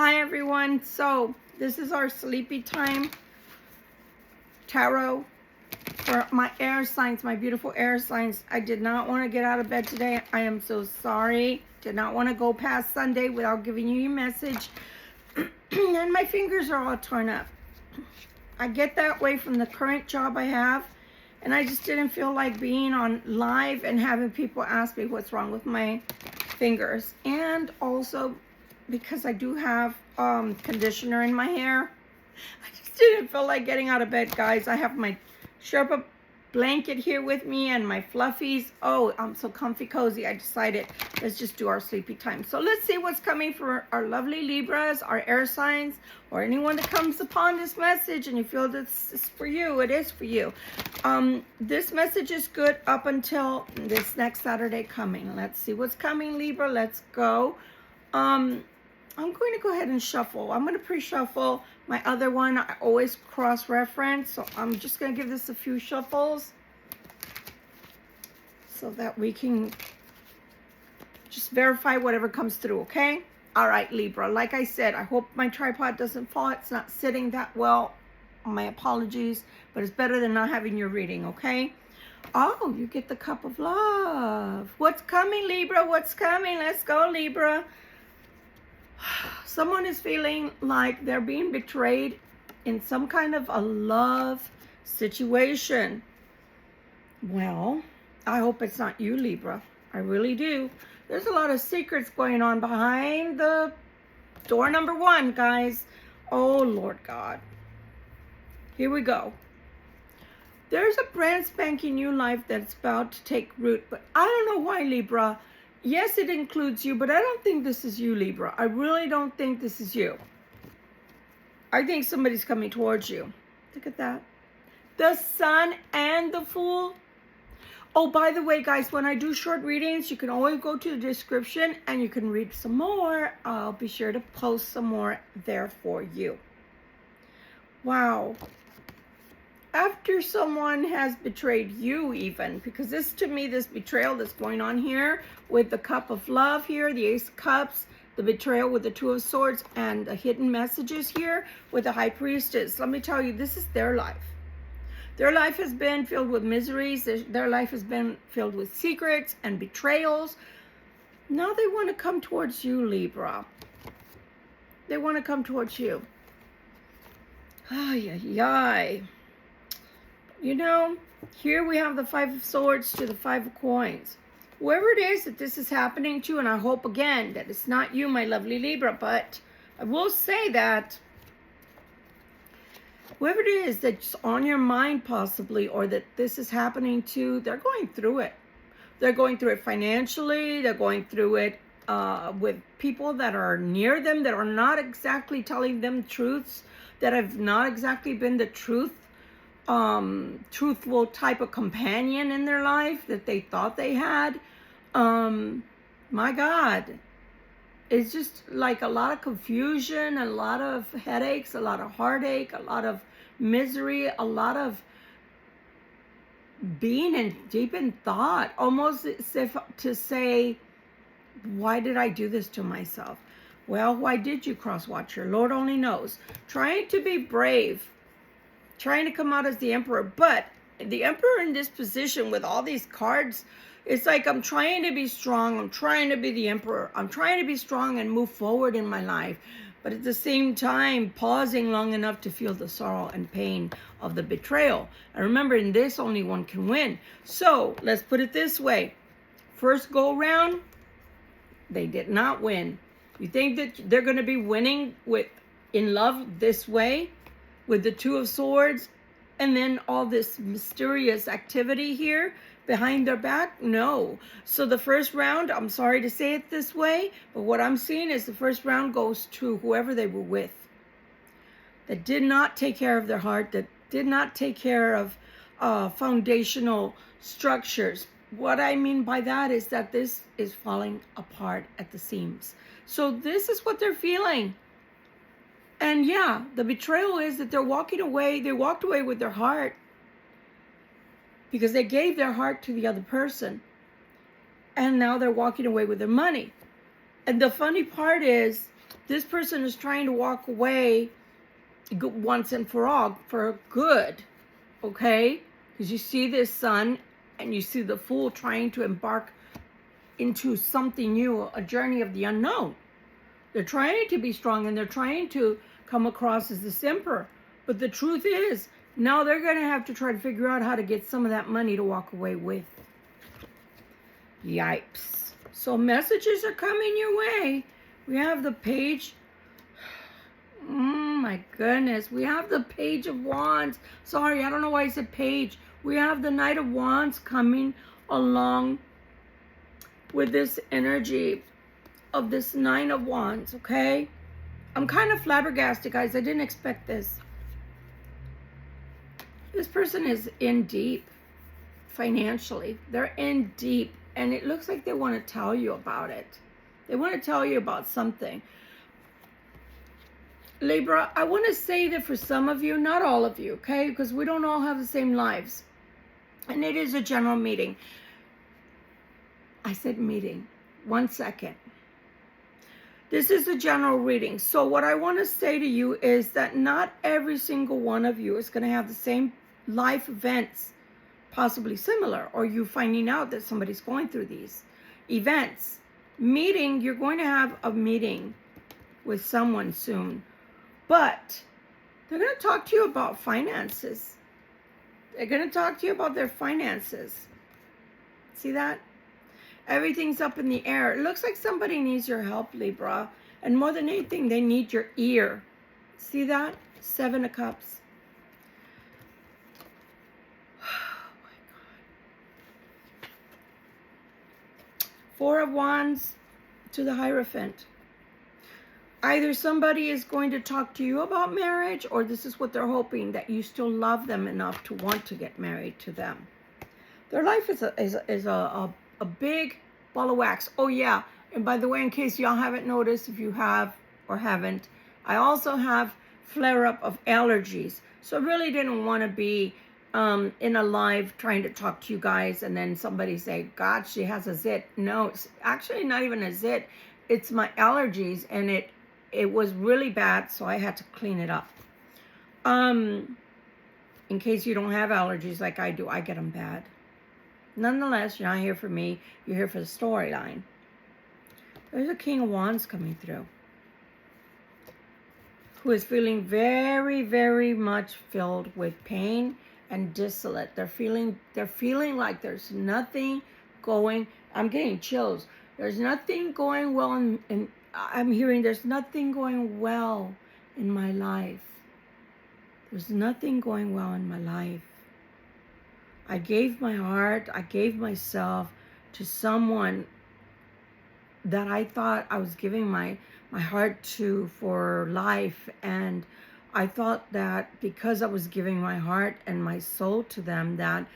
Hi everyone. So this is our sleepy time tarot for my air signs, my beautiful air signs. I did not want to get out of bed today. I am so sorry. Did not want to go past Sunday without giving you your message. And my fingers are all torn up. I get that way from the current job I have, and I just didn't feel like being on live and having people ask me what's wrong with my fingers. And also because I do have conditioner in my hair, I just didn't feel like getting out of bed, guys. I have my Sherpa blanket here with me and my fluffies. Oh, I'm so comfy cozy. I decided let's just do our sleepy time. So let's see what's coming for our lovely Libras, our air signs, or anyone that comes upon this message and you feel this is for you. It is for you. This message is good up until this next Saturday coming. Let's see what's coming, Libra. Let's go. I'm going to go ahead and shuffle. I'm going to pre-shuffle. My other one, I always cross-reference. So I'm just going to give this a few shuffles so that we can just verify whatever comes through, okay? All right, Libra. Like I said, I hope my tripod doesn't fall. It's not sitting that well. My apologies, but it's better than not having your reading, okay? Oh, you get the cup of love. What's coming, Libra? What's coming? Let's go, Libra. Someone is feeling like they're being betrayed in some kind of a love situation. Well, I hope it's not you, Libra. I really do. There's a lot of secrets going on behind the door number one, guys. Oh, Lord God. Here we go. There's a brand spanking new life that's about to take root, but I don't know why, Libra. Yes, it includes you, but I don't think this is you, Libra. I really don't think this is you. I think somebody's coming towards you. Look at that. The Sun and the Fool. Oh, by the way, guys, when I do short readings, you can always go to the description and you can read some more. I'll be sure to post some more there for you. Wow. After someone has betrayed you even, because this, to me, this betrayal that's going on here with the cup of love here, the Ace of Cups, the betrayal with the Two of Swords, and the hidden messages here with the High Priestess. Let me tell you, this is their life. Their life has been filled with miseries. Their life has been filled with secrets and betrayals. Now they want to come towards you, Libra. They want to come towards you. Ay, ay, ay. You know, here we have the Five of Swords to the Five of Coins. Whoever it is that this is happening to, and I hope again that it's not you, my lovely Libra, but I will say that whoever it is that's on your mind possibly, or that this is happening to, they're going through it. They're going through it financially. They're going through it with people that are near them, that are not exactly telling them truths, that have not exactly been the truthful type of companion in their life that they thought they had. My God, it's just like a lot of confusion, a lot of headaches, a lot of heartache, a lot of misery, a lot of being in deep in thought, almost as if to say, why did I do this to myself? Well, why did you, cross watcher? Lord only knows. Trying to be brave, trying to come out as the Emperor, but the Emperor in this position with all these cards, it's like I'm trying to be strong. I'm trying to be the Emperor. I'm trying to be strong and move forward in my life, but at the same time pausing long enough to feel the sorrow and pain of the betrayal. And remember, in this, only one can win. So let's put it this way. First go round, they did not win. You think that they're going to be winning in love this way, with the Two of Swords, and then all this mysterious activity here behind their back? No. So the first round, I'm sorry to say it this way, but what I'm seeing is the first round goes to whoever they were with, that did not take care of their heart, that did not take care of foundational structures. What I mean by that is that this is falling apart at the seams. So this is what they're feeling. And yeah, the betrayal is that they're walking away. They walked away with their heart because they gave their heart to the other person. And now they're walking away with their money. And the funny part is This person is trying to walk away once and for all for good, okay? Because you see this Sun and you see the Fool trying to embark into something new, a journey of the unknown. They're trying to be strong and they're trying to come across as this Emperor. But the truth is, now they're going to have to try to figure out how to get some of that money to walk away with. Yipes. So messages are coming your way. We have the Page. Oh my goodness. We have the Page of Wands. Sorry, I don't know why I said Page. We have the Knight of Wands coming along with this energy of this Nine of Wands, okay? I'm kind of flabbergasted, guys. I didn't expect this. This person is in deep financially. They're in deep, and it looks like they want to tell you about it. They want to tell you about something. Libra, I want to say that for some of you, not all of you, okay? Because we don't all have the same lives. And it is a general meeting. I said meeting. 1 second. This is a general reading. So what I want to say to you is that not every single one of you is going to have the same life events, possibly similar, or you finding out that somebody's going through these events. Meeting, you're going to have a meeting with someone soon. But they're going to talk to you about finances. They're going to talk to you about their finances. See that? Everything's up in the air. It looks like somebody needs your help, Libra. And more than anything, they need your ear. See that? 7 of Cups. Oh my God. 4 of Wands to the Hierophant. Either somebody is going to talk to you about marriage, or this is what they're hoping, that you still love them enough to want to get married to them. Their life is a big ball of wax. Oh yeah, and by the way, in case y'all haven't noticed, if you have or haven't, I also have flare-up of allergies. So I really didn't want to be in a live trying to talk to you guys and then somebody say, God, she has a zit. No, it's actually not even a zit. It's my allergies, and it was really bad, so I had to clean it up. In case you don't have allergies like I do, I get them bad. Nonetheless, you're not here for me. You're here for the storyline. There's a King of Wands coming through, who is feeling very, very much filled with pain and desolate. They're feeling like there's nothing going. I'm getting chills. There's nothing going well in I'm hearing there's nothing going well in my life. There's nothing going well in my life. I gave my heart, I gave myself to someone that I thought I was giving my heart to for life, and I thought that because I was giving my heart and my soul to them, that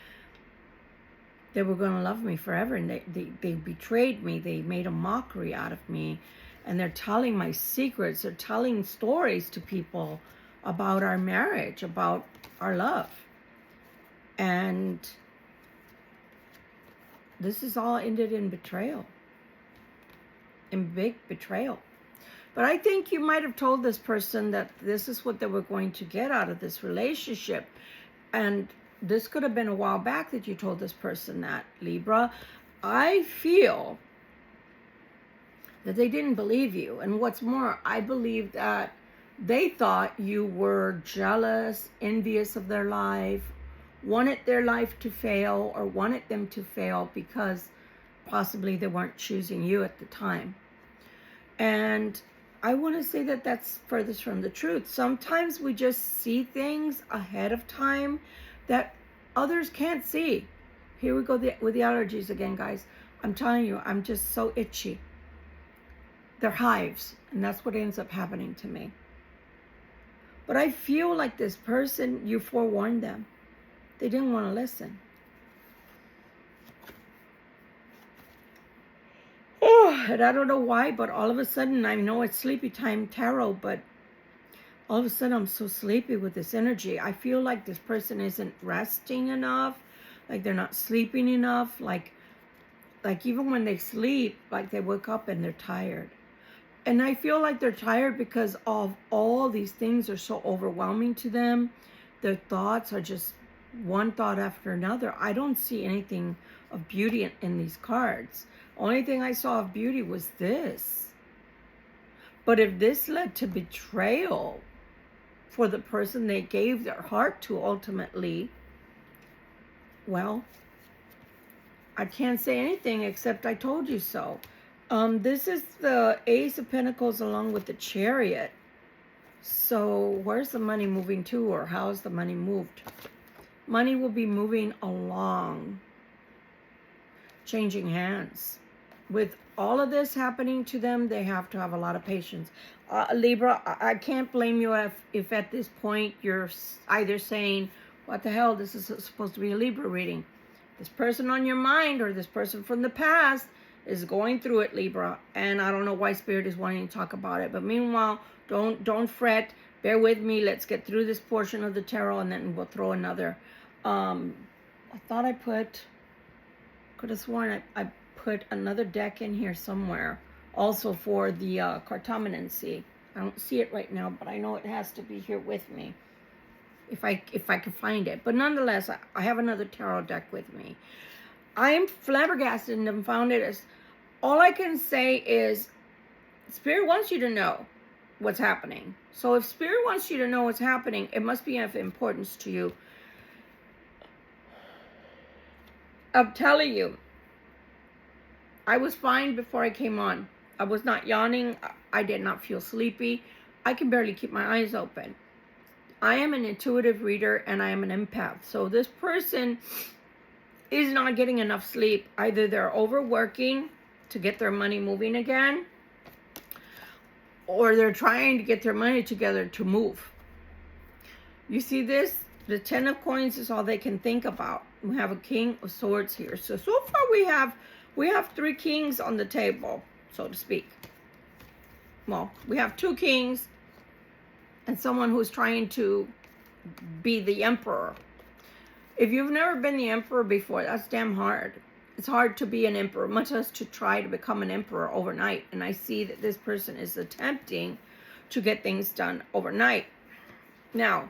they were going to love me forever, and they betrayed me. They made a mockery out of me, and they're telling my secrets. They're telling stories to people about our marriage, about our love. And this is all ended in betrayal, in big betrayal. But I think you might have told this person that this is what they were going to get out of this relationship. And this could have been a while back that you told this person that, Libra. I feel that they didn't believe you. And what's more, I believe that they thought you were jealous, envious of their life, wanted their life to fail, or wanted them to fail because possibly they weren't choosing you at the time. And I want to say that that's furthest from the truth. Sometimes we just see things ahead of time that others can't see. Here we go with the allergies again, guys. I'm telling you, I'm just so itchy. They're hives, and that's what ends up happening to me. But I feel like this person, you forewarned them. They didn't want to listen. Oh, and I don't know why, but all of a sudden, I know it's sleepy time tarot, but all of a sudden I'm so sleepy with this energy. I feel like this person isn't resting enough, like they're not sleeping enough, like even when they sleep, like they wake up and they're tired. And I feel like they're tired because of all these things are so overwhelming to them. Their thoughts are just one thought after another. I don't see anything of beauty in these cards. Only thing I saw of beauty was this. But if this led to betrayal for the person they gave their heart to ultimately, well, I can't say anything except I told you so. This is the Ace of Pentacles along with the Chariot. So where's the money moving to, or how's the money moved? Money will be moving along, changing hands. With all of this happening to them, they have to have a lot of patience. Libra, I can't blame you if at this point you're either saying, what the hell, this is supposed to be a Libra reading. This person on your mind or this person from the past is going through it, Libra, and I don't know why Spirit is wanting to talk about it. But meanwhile, don't fret. Bear with me. Let's get through this portion of the tarot, and then we'll throw another. I thought I could have sworn I put another deck in here somewhere, also for the cartomancy. I don't see it right now, but I know it has to be here with me if I can find it. But nonetheless, I have another tarot deck with me. I'm flabbergasted and found it as, all I can say is Spirit wants you to know what's happening. So if Spirit wants you to know what's happening, it must be of importance to you. I'm telling you, I was fine before I came on. I was not yawning. I did not feel sleepy. I can barely keep my eyes open. I am an intuitive reader and I am an empath. So this person is not getting enough sleep. Either they're overworking to get their money moving again, or they're trying to get their money together to move. You see this? The 10 of coins is all they can think about. We have a King of Swords here. So far we have 3 kings on the table, so to speak. Well, we have 2 kings and someone who's trying to be the emperor. If you've never been the emperor before, that's damn hard. It's hard to be an emperor, much less to try to become an emperor overnight. And I see that this person is attempting to get things done overnight. Now,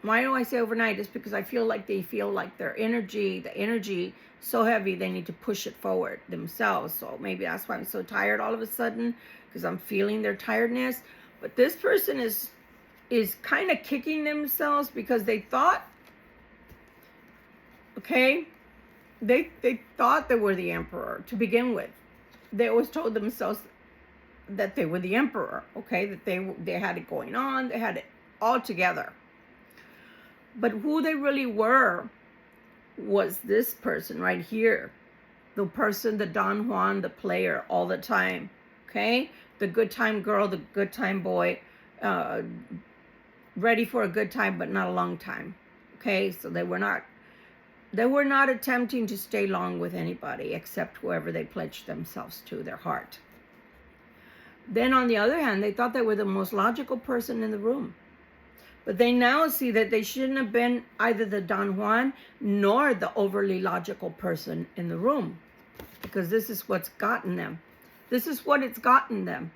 why do I say overnight? It's because I feel like they feel like the energy so heavy they need to push it forward themselves. So maybe that's why I'm so tired all of a sudden, because I'm feeling their tiredness. But this person is kind of kicking themselves because they thought, okay, they thought they were the emperor to begin with. They always told themselves that they were the emperor, okay, that they had it going on, they had it all together. But who they really were was this person right here. The person, the Don Juan, the player all the time, okay? The good time girl, the good time boy, ready for a good time but not a long time, okay? So they were not attempting to stay long with anybody except whoever they pledged themselves to, their heart. Then on the other hand, they thought they were the most logical person in the room. But they now see that they shouldn't have been either the Don Juan nor the overly logical person in the room, because this is what's gotten them. This is what it's gotten them.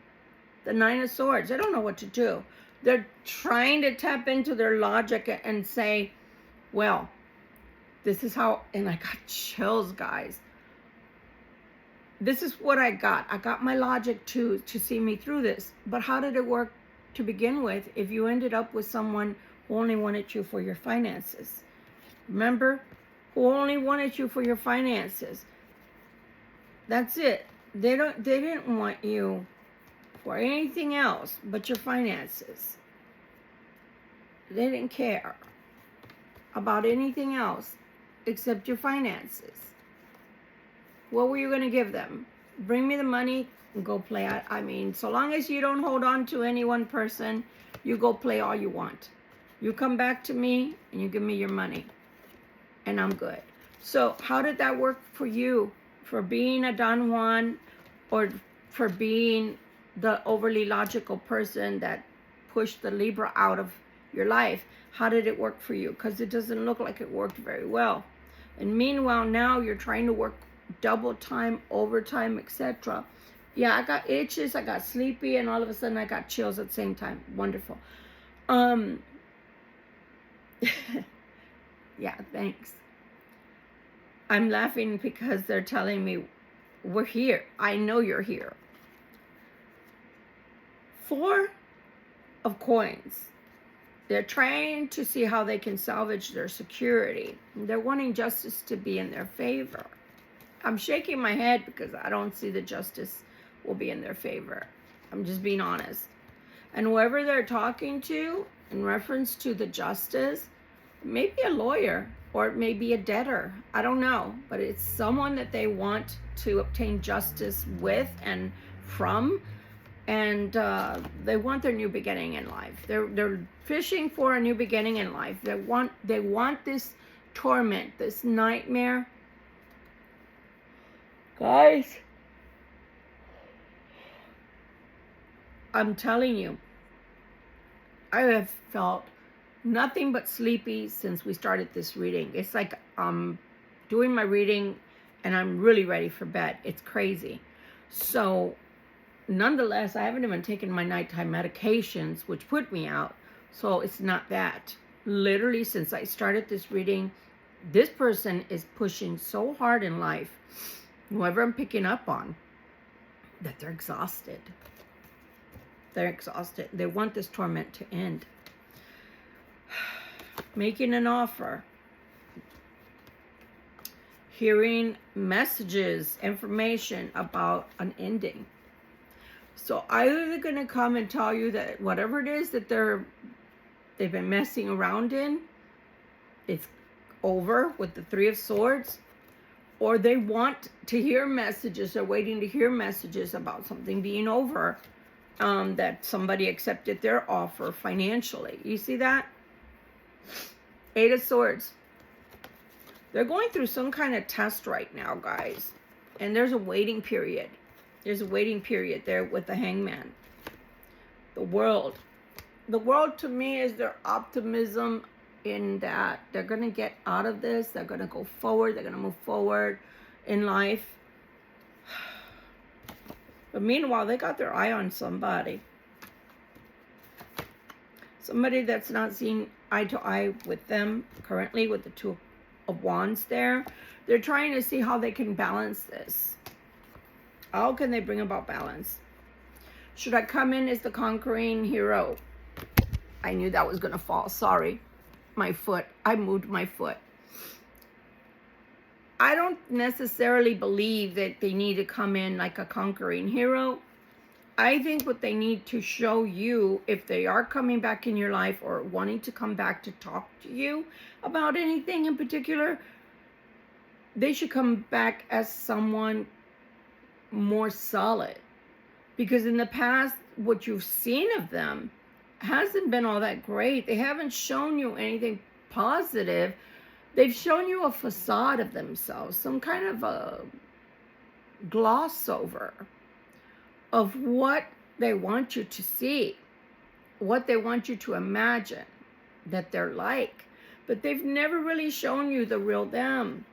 The 9 of Swords. They don't know what to do. They're trying to tap into their logic and say, well, this is how, and I got chills, guys. This is what I got. I got my logic to see me through this. But how did it work to begin with if you ended up with someone who only wanted you for your finances? Remember? Who only wanted you for your finances. That's it. They didn't want you for anything else but your finances. They didn't care about anything else except your finances. What were you going to give them? Bring me the money and go play. I mean, so long as you don't hold on to any one person, you go play all you want. You come back to me and you give me your money and I'm good. So how did that work for you? For being a Don Juan, or for being the overly logical person that pushed the Libra out of your life? How did it work for you? Because it doesn't look like it worked very well. And meanwhile, now you're trying to work double time, overtime, etc., Yeah, I got itches, I got sleepy, and all of a sudden I got chills at the same time. Wonderful. Yeah, thanks. I'm laughing because they're telling me, we're here. I know you're here. 4 of coins. They're trying to see how they can salvage their security. They're wanting justice to be in their favor. I'm shaking my head because I don't see the justice will be in their favor. I'm just being honest. And whoever they're talking to in reference to the justice, maybe a lawyer or it may be a debtor. I don't know, but it's someone that they want to obtain justice with and from, and they want their new beginning in life. They're fishing for a new beginning in life. They want this torment, this nightmare. Guys, I'm telling you, I have felt nothing but sleepy since we started this reading. It's like I'm doing my reading and I'm really ready for bed. It's crazy. So nonetheless, I haven't even taken my nighttime medications, which put me out. So it's not that. Literally, since I started this reading, this person is pushing so hard in life, whoever I'm picking up on, that they're exhausted. They're exhausted. They want this torment to end. Making an offer. Hearing messages, information about an ending. So either they're going to come and tell you that whatever it is that they've been messing around in, it's over with the 3 of Swords, or they want to hear messages, they're waiting to hear messages about something being over, that somebody accepted their offer financially. You see that? 8 of Swords. They're going through some kind of test right now, guys. And there's a waiting period. There's a waiting period there with the Hangman. The World. The World to me is their optimism in that they're going to get out of this. They're going to go forward. They're going to move forward in life. But meanwhile, they got their eye on somebody. Somebody that's not seeing eye to eye with them currently with the 2 of Wands there. They're trying to see how they can balance this. How can they bring about balance? Should I come in as the conquering hero? I knew that was going to fall. Sorry. My foot. I moved my foot. I don't necessarily believe that they need to come in like a conquering hero. I think what they need to show you, if they are coming back in your life or wanting to come back to talk to you about anything in particular, they should come back as someone more solid. Because in the past, what you've seen of them hasn't been all that great. They haven't shown you anything positive. They've shown you a facade of themselves, some kind of a gloss over of what they want you to see, what they want you to imagine that they're like. But they've never really shown you the real them.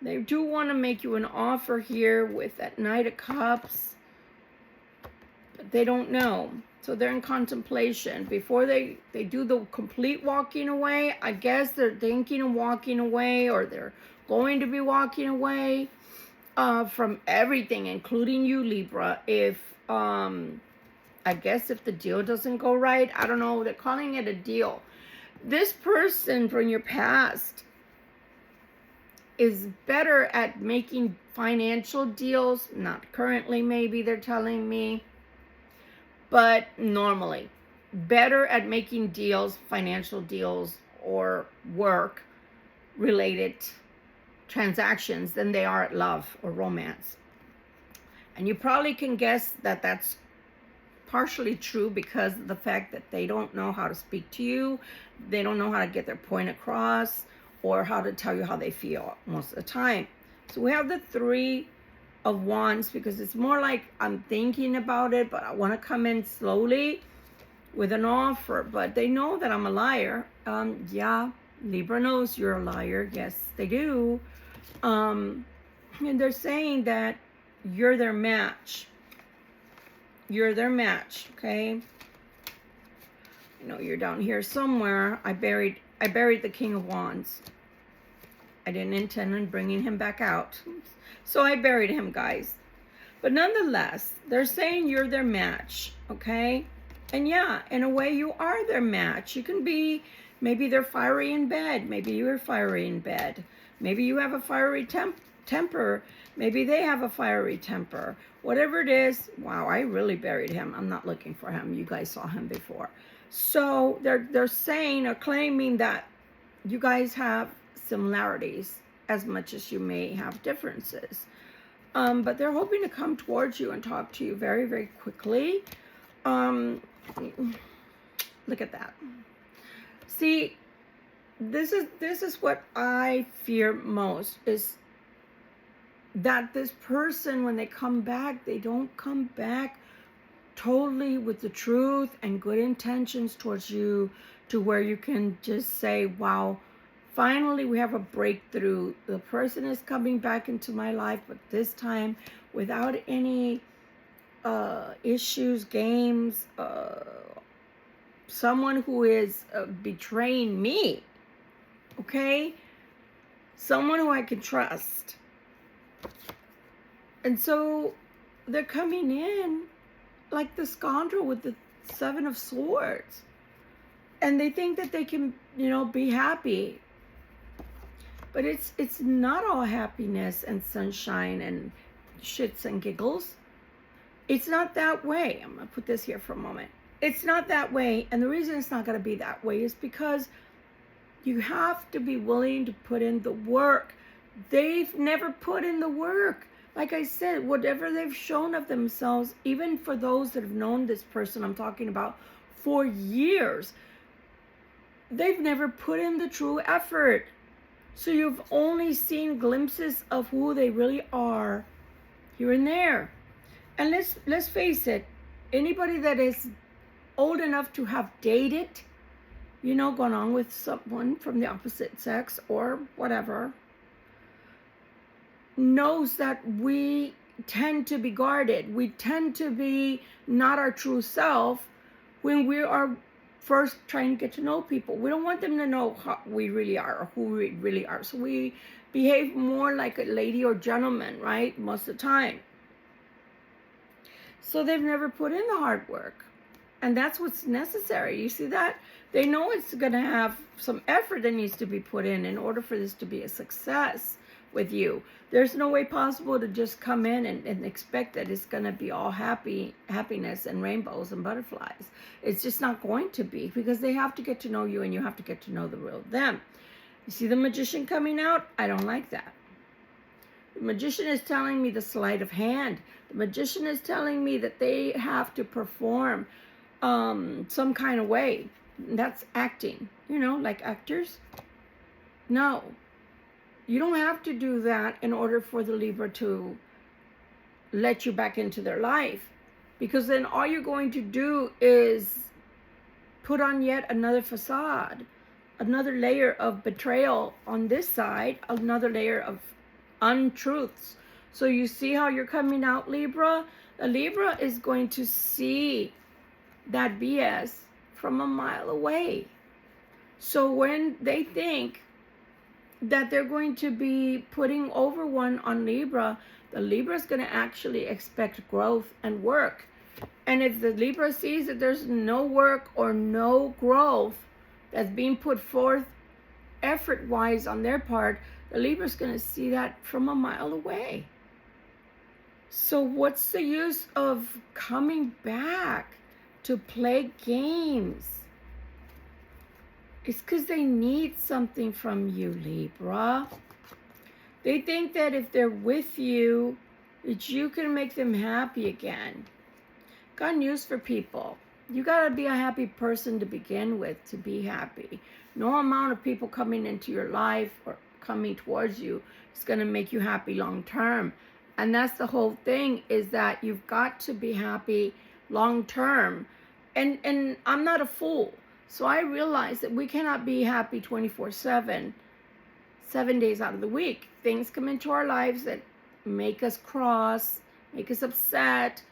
They do want to make you an offer here with that Knight of Cups, but they don't know. So they're in contemplation. Before they do the complete walking away, I guess they're thinking of walking away, or they're going to be walking away from everything, including you, Libra. If, I guess if the deal doesn't go right, I don't know, they're calling it a deal. This person from your past is better at making financial deals. Not currently, maybe they're telling me, but normally better at making deals, financial deals, or work related transactions than they are at love or romance. And you probably can guess that that's partially true because of the fact that they don't know how to speak to you. They don't know how to get their point across or how to tell you how they feel most of the time. So we have the 3 of Wands because it's more like I'm thinking about it, but I want to come in slowly with an offer. But they know that I'm a liar. Yeah, Libra knows you're a liar. Yes, they do. And they're saying that you're their match. You're their match, okay? You know, you're down here somewhere. I buried the King of Wands. I didn't intend on bringing him back out. So I buried him, guys. But nonetheless, they're saying you're their match, okay? And yeah, in a way, you are their match. You can be, maybe they're fiery in bed. Maybe you're fiery in bed. Maybe you have a fiery temper. Maybe they have a fiery temper. Whatever it is, wow, I really buried him. I'm not looking for him. You guys saw him before. So they're saying or claiming that you guys have similarities as much as you may have differences. But they're hoping to come towards you and talk to you very, very quickly. Look at that. See, this is what I fear most, is that this person, when they come back, they don't come back totally with the truth and good intentions towards you, to where you can just say, wow, finally we have a breakthrough. The person is coming back into my life, but this time without any issues, games, someone who is betraying me, okay? Someone who I can trust. And so they're coming in like the scoundrel with the 7 of Swords. And they think that they can, you know, be happy. But it's not all happiness and sunshine and shits and giggles. It's not that way. I'm going to put this here for a moment. It's not that way. And the reason it's not going to be that way is because you have to be willing to put in the work. They've never put in the work. Like I said, whatever they've shown of themselves, even for those that have known this person I'm talking about for years, they've never put in the true effort. So you've only seen glimpses of who they really are here and there. And let's face it, anybody that is old enough to have dated, you know, gone on with someone from the opposite sex or whatever, knows that we tend to be guarded. We tend to be not our true self when we are first trying to get to know people. We don't want them to know how we really are or who we really are. So we behave more like a lady or gentleman, right? Most of the time. So they've never put in the hard work. And that's what's necessary. You see that? They know it's going to have some effort that needs to be put in order for this to be a success with you. There's no way possible to just come in and expect that it's going to be all happiness and rainbows and butterflies. It's just not going to be, because they have to get to know you and you have to get to know the real them. You see the Magician coming out? I don't like that. The Magician is telling me the sleight of hand. The Magician is telling me that they have to perform some kind of way. That's acting, you know, like actors. No. You don't have to do that in order for the Libra to let you back into their life. Because then all you're going to do is put on yet another facade, another layer of betrayal on this side, another layer of untruths. So you see how you're coming out, Libra? The Libra is going to see that BS from a mile away. So when they think that they're going to be putting over one on Libra, the Libra is going to actually expect growth and work. And if the Libra sees that there's no work or no growth that's being put forth effort-wise on their part, the Libra is going to see that from a mile away. So what's the use of coming back to play games? It's because they need something from you, Libra. They think that if they're with you, that you can make them happy again. Got news for people. You got to be a happy person to begin with to be happy. No amount of people coming into your life or coming towards you is going to make you happy long term. And that's the whole thing, is that you've got to be happy long term. And I'm not a fool. So I realize that we cannot be happy 24/7, 7 days out of the week. Things come into our lives that make us cross, make us upset,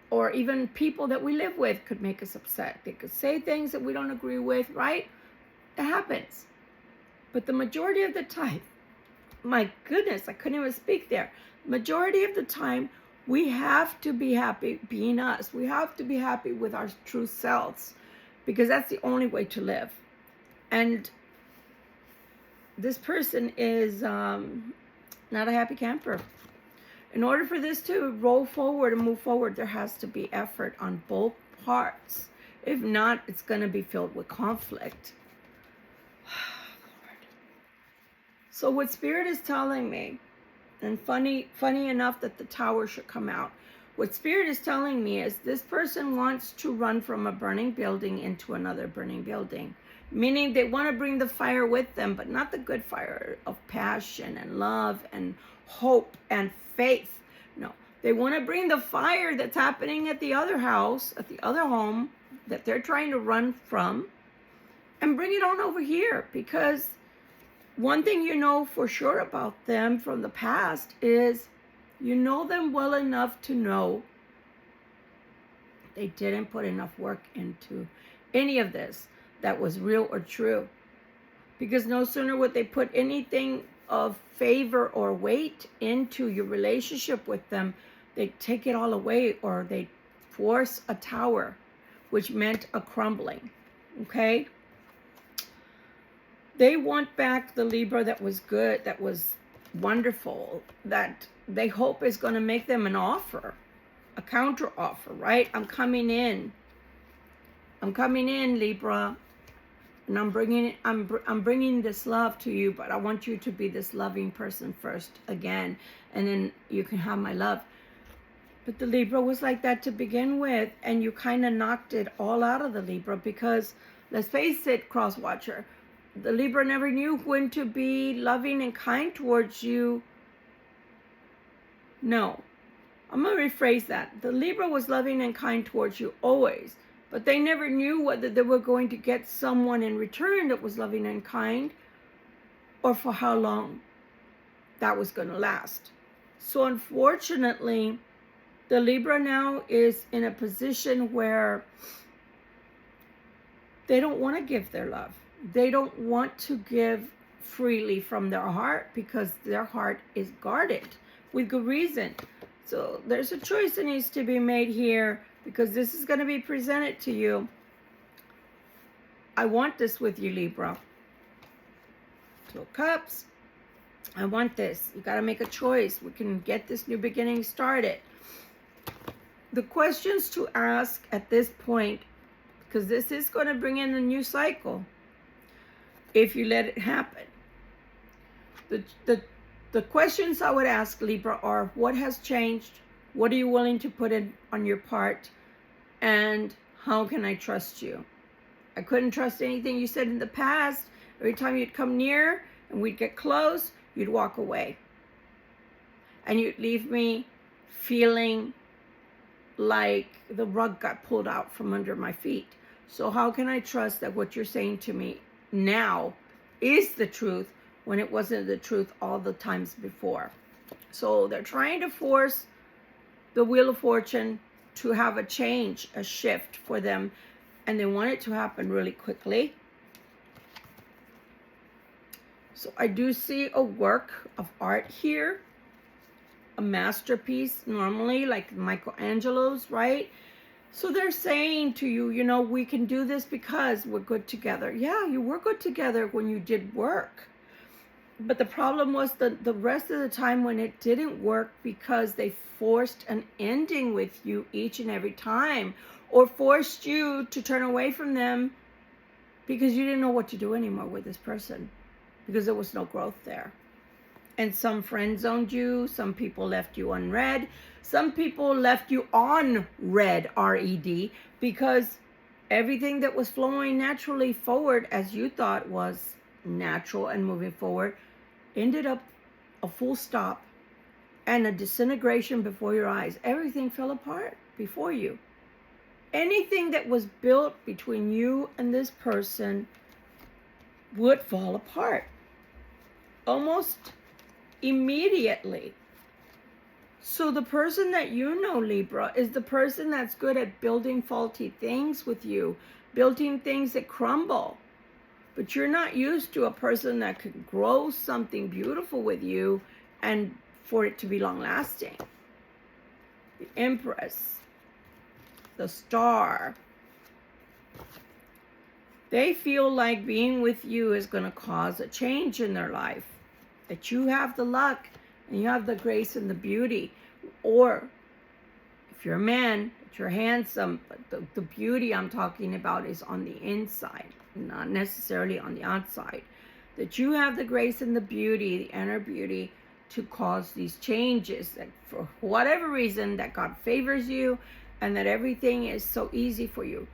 or even people that we live with could make us upset. They could say things that we don't agree with, right? It happens. But the majority of the time, my goodness, I couldn't even speak there. Majority of the time, we have to be happy being us. We have to be happy with our true selves, because that's the only way to live. And this person is not a happy camper. In order for this to roll forward and move forward, there has to be effort on both parts. If not, it's going to be filled with conflict. So what Spirit is telling me, and funny enough that the Tower should come out, what Spirit is telling me is this person wants to run from a burning building into another burning building. Meaning they want to bring the fire with them, but not the good fire of passion and love and hope and faith. No, they want to bring the fire that's happening at the other house, at the other home that they're trying to run from, and bring it on over here. Because one thing you know for sure about them from the past is you know them well enough to know they didn't put enough work into any of this that was real or true. Because no sooner would they put anything of favor or weight into your relationship with them, they take it all away, or they force a tower, which meant a crumbling. Okay? They want back the Libra that was good, that was wonderful, that they hope is going to make them an offer, a counter offer, right? I'm coming in, Libra, and I'm bringing this love to you, but I want you to be this loving person first again, and then you can have my love. But the Libra was like that to begin with, and you kind of knocked it all out of the Libra, because let's face it, cross watcher, the Libra never knew when to be loving and kind towards you. No, I'm going to rephrase that. The Libra was loving and kind towards you always, but they never knew whether they were going to get someone in return that was loving and kind, or for how long that was going to last. So unfortunately, the Libra now is in a position where they don't want to give their love. They don't want to give freely from their heart, because their heart is guarded with good reason. So there's a choice that needs to be made here, because this is going to be presented to you. I want this with you, Libra. Two of Cups. I want this. You got to make a choice. We can get this new beginning started. The questions to ask at this point, because this is going to bring in a new cycle if you let it happen. The questions I would ask, Libra, are what has changed? What are you willing to put in on your part? And how can I trust you? I couldn't trust anything you said in the past. Every time you'd come near and we'd get close, you'd walk away. And you'd leave me feeling like the rug got pulled out from under my feet. So how can I trust that what you're saying to me now is the truth when it wasn't the truth all the times before? So they're trying to force the Wheel of Fortune to have a change, a shift for them, and they want it to happen really quickly. So I do see a work of art here, a masterpiece, normally like Michelangelo's, right? So they're saying to you, you know, we can do this because we're good together. Yeah, you were good together when you did work. But the problem was the rest of the time when it didn't work, because they forced an ending with you each and every time, or forced you to turn away from them because you didn't know what to do anymore with this person, because there was no growth there. And some friend zoned you, some people left you unread, some people left you on red, R-E-D, because everything that was flowing naturally forward as you thought was natural and moving forward ended up a full stop and a disintegration before your eyes. Everything fell apart before you. Anything that was built between you and this person would fall apart almost immediately. So the person that you know, Libra, is the person that's good at building faulty things with you, building things that crumble. But you're not used to a person that could grow something beautiful with you and for it to be long lasting. The Empress, the Star. They feel like being with you is going to cause a change in their life. That you have the luck and you have the grace and the beauty. Or if you're a man, that you're handsome, but the beauty I'm talking about is on the inside, not necessarily on the outside. That you have the grace and the beauty, the inner beauty, to cause these changes. That for whatever reason, that God favors you and that everything is so easy for you.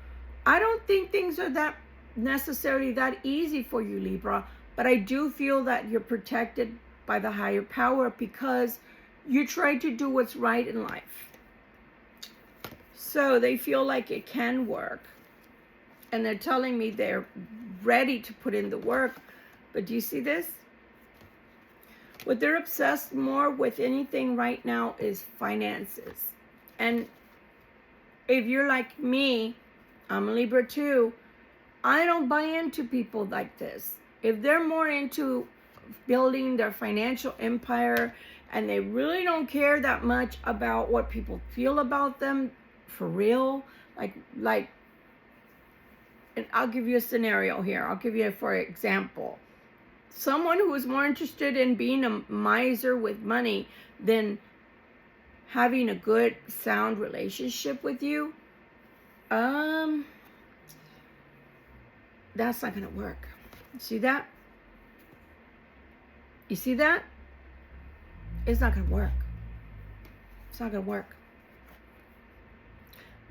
I don't think things are that necessarily that easy for you, Libra, but I do feel that you're protected by the higher power because you try to do what's right in life. So they feel like it can work. And they're telling me they're ready to put in the work. But do you see this? What they're obsessed more with anything right now is finances. And if you're like me, I'm a Libra too, I don't buy into people like this. If they're more into building their financial empire and they really don't care that much about what people feel about them for real, like, and I'll give you a scenario here. I'll give you, for example, someone who is more interested in being a miser with money than having a good, sound relationship with you, that's not going to work. See that? You see that? It's not going to work. It's not going to work.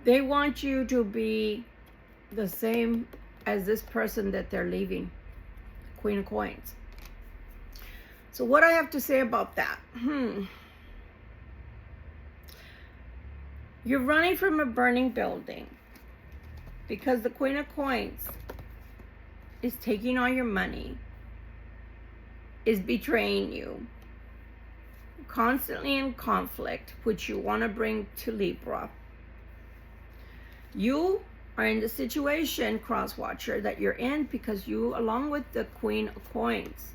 They want you to be the same as this person that they're leaving. Queen of Coins. So what I have to say about that? You're running from a burning building because the Queen of Coins is taking all your money, is betraying you, constantly in conflict, which you want to bring to Libra. You are in the situation, cross watcher, that you're in because you, along with the Queen of Coins,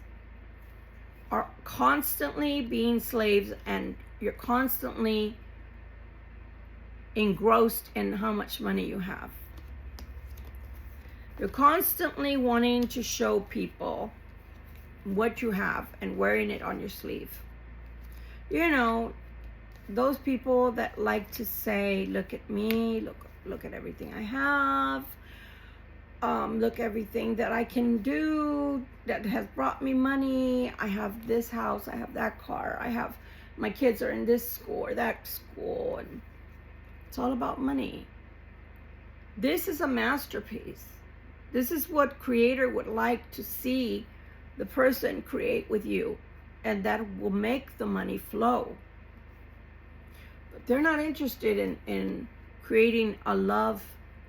are constantly being slaves and you're constantly engrossed in how much money you have. You're constantly wanting to show people what you have and wearing it on your sleeve. You know, those people that like to say, look at me, look at everything I have, look everything that I can do that has brought me money. I have this house, I have that car, I have, my kids are in this school or that school, and it's all about money. This is a masterpiece. This is what Creator would like to see the person create with you, and that will make the money flow. But they're not interested in creating a love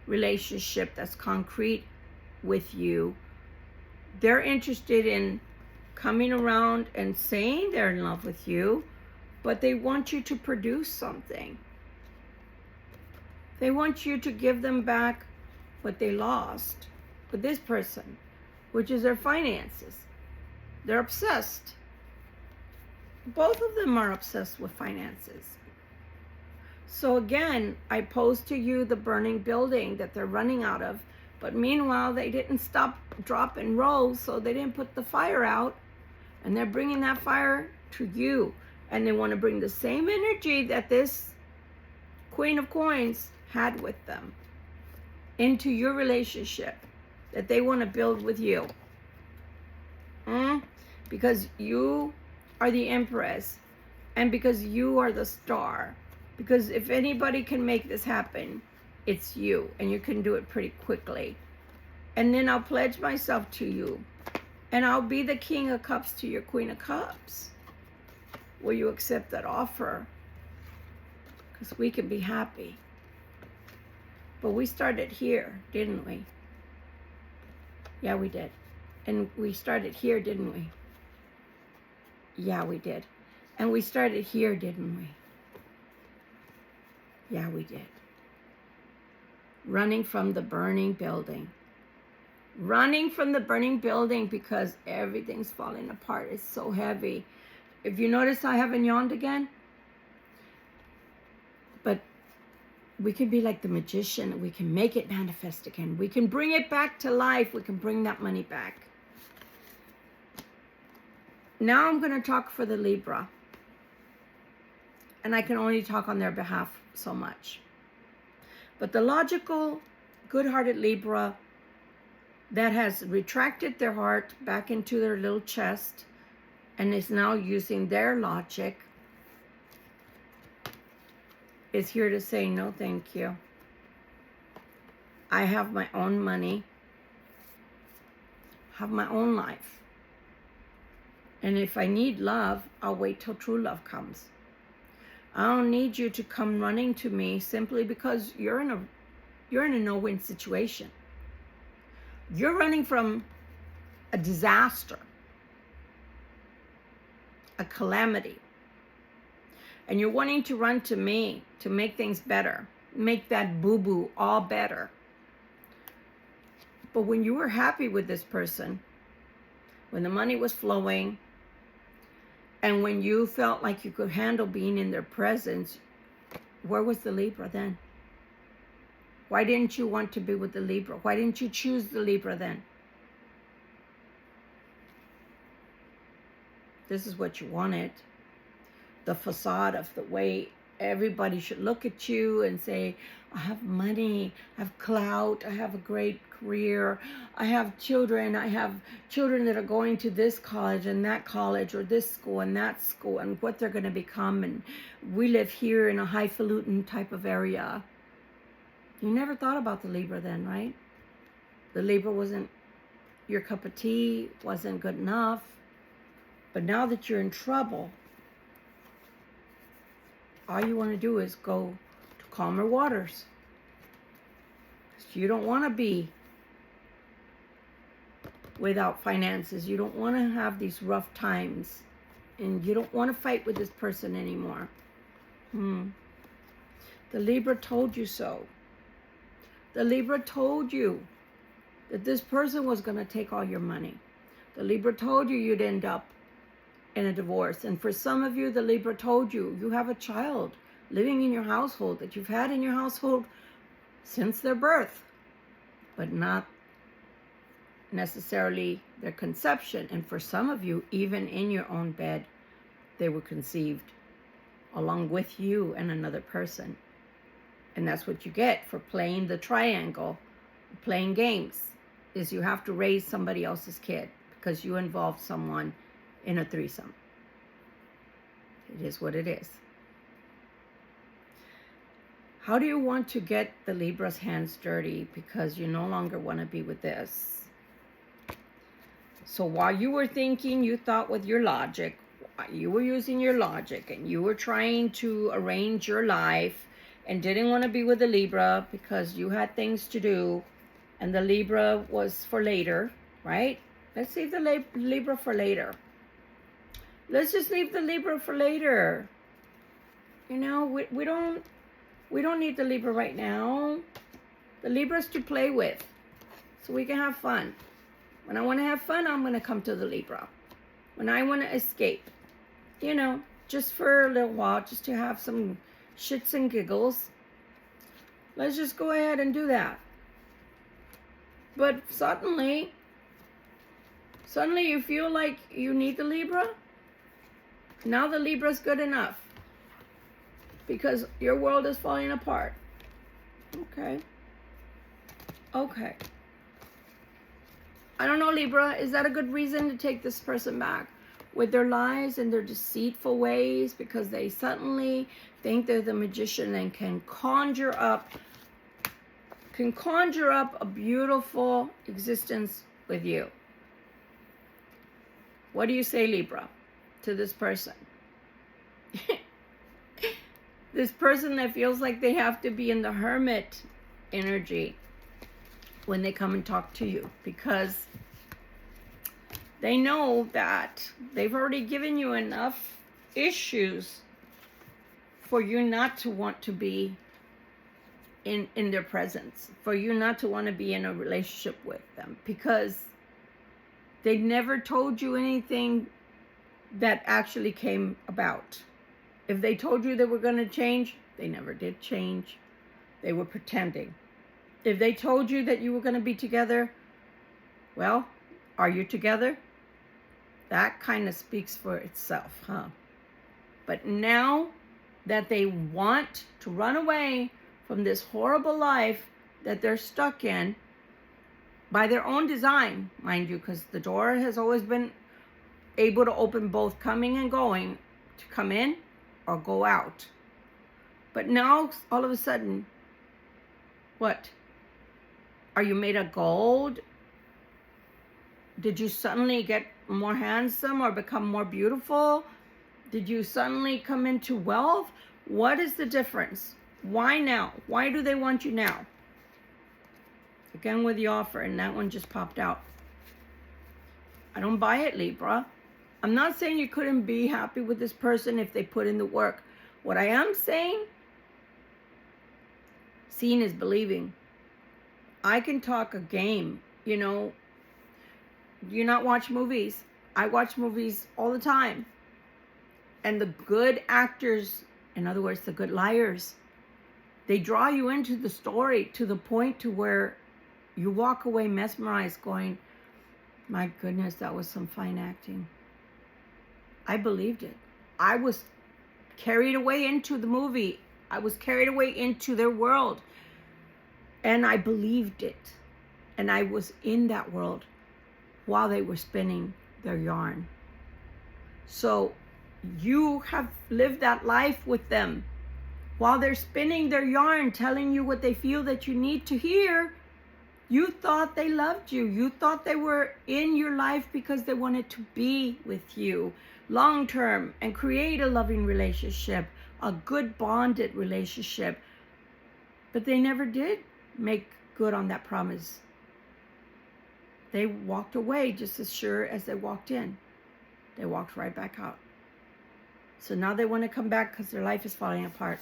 relationship that's concrete with you. They're interested in coming around and saying they're in love with you, but they want you to produce something. They want you to give them back what they lost with this person, which is their finances. They're obsessed. Both of them are obsessed with finances. So again, I pose to you the burning building that they're running out of, but meanwhile, they didn't stop, drop, and roll, so they didn't put the fire out, and they're bringing that fire to you, and they want to bring the same energy that this Queen of Coins had with them into your relationship that they want to build with you. Because you are the Empress, and because you are the Star. Because if anybody can make this happen, it's you, and you can do it pretty quickly. And then I'll pledge myself to you, and I'll be the King of Cups to your Queen of Cups. Will you accept that offer? Because we can be happy. But we started here, didn't we? Yeah, we did. And we started here, didn't we? Yeah, we did. And we started here, didn't we? Yeah, we did. Running from the burning building. Running from the burning building because everything's falling apart. It's so heavy. If you notice, I haven't yawned again. But we can be like the magician. We can make it manifest again. We can bring it back to life. We can bring that money back. Now I'm going to talk for the Libra. And I can only talk on their behalf so much. But the logical, good-hearted Libra that has retracted their heart back into their little chest and is now using their logic is here to say, no, thank you. I have my own money, have my own life. And if I need love, I'll wait till true love comes. I don't need you to come running to me simply because you're in a no-win situation. You're running from a disaster, a calamity. And you're wanting to run to me to make things better, make that boo-boo all better. But when you were happy with this person, when the money was flowing, and when you felt like you could handle being in their presence, where was the Libra then? Why didn't you want to be with the Libra? Why didn't you choose the Libra then? This is what you wanted. The facade of the way everybody should look at you and say, I have money, I have clout, I have a great career, I have children that are going to this college and that college, or this school and that school, and what they're going to become, and we live here in a highfalutin type of area. You never thought about the Libra then, right? The Libra wasn't your cup of tea, wasn't good enough. But now that you're in trouble, all you want to do is go to calmer waters. You don't want to be without finances. You don't want to have these rough times. And you don't want to fight with this person anymore. The Libra told you so. The Libra told you that this person was going to take all your money. The Libra told you you'd end up in a divorce. And for some of you, the Libra told you you have a child living in your household that you've had in your household since their birth, but not necessarily their conception. And for some of you, even in your own bed, they were conceived along with you and another person. And that's what you get for playing the triangle, playing games, is you have to raise somebody else's kid because you involved someone in a threesome. It is what it is. How do you want to get the Libra's hands dirty because you no longer want to be with this? So while you were thinking, you thought with your logic, you were using your logic and you were trying to arrange your life and didn't want to be with the Libra because you had things to do, and the Libra was for later, right? Let's leave the Libra for later. Let's just leave the Libra for later. You know, we don't need the Libra right now. The Libra's to play with, so we can have fun. When I want to have fun, I'm going to come to the Libra. When I want to escape, you know, just for a little while, just to have some shits and giggles, let's just go ahead and do that. But suddenly you feel like you need the Libra. Now the Libra's good enough because your world is falling apart. Okay. I don't know, Libra. Is that a good reason to take this person back with their lies and their deceitful ways because they suddenly think they're the magician and can conjure up a beautiful existence with you? What do you say, Libra, to this person? This person that feels like they have to be in the hermit energy when they come and talk to you because they know that they've already given you enough issues for you not to want to be in their presence, for you not to want to be in a relationship with them, because they never told you anything that actually came about. If they told you they were going to change, they never did change. They were pretending. If they told you that you were going to be together, well, are you together? That kind of speaks for itself, huh? But now that they want to run away from this horrible life that they're stuck in, by their own design, mind you, because the door has always been able to open both coming and going, to come in or go out. But now, all of a sudden, what? Are you made of gold? Did you suddenly get more handsome or become more beautiful? Did you suddenly come into wealth? What is the difference? Why now? Why do they want you now? Again with the offer, and that one just popped out. I don't buy it, Libra. I'm not saying you couldn't be happy with this person if they put in the work. What I am saying, seeing is believing. I can talk a game, you know. Do you not watch movies? I watch movies all the time. And the good actors, in other words, the good liars, they draw you into the story to the point to where you walk away mesmerized going, my goodness, that was some fine acting. I believed it. I was carried away into the movie. I was carried away into their world. And I believed it. And I was in that world while they were spinning their yarn. So you have lived that life with them while they're spinning their yarn, telling you what they feel that you need to hear. You thought they loved you. You thought they were in your life because they wanted to be with you long term and create a loving relationship, a good bonded relationship. But they never did make good on that promise. They walked away just as sure as they walked in. They walked right back out. So now they want to come back because their life is falling apart.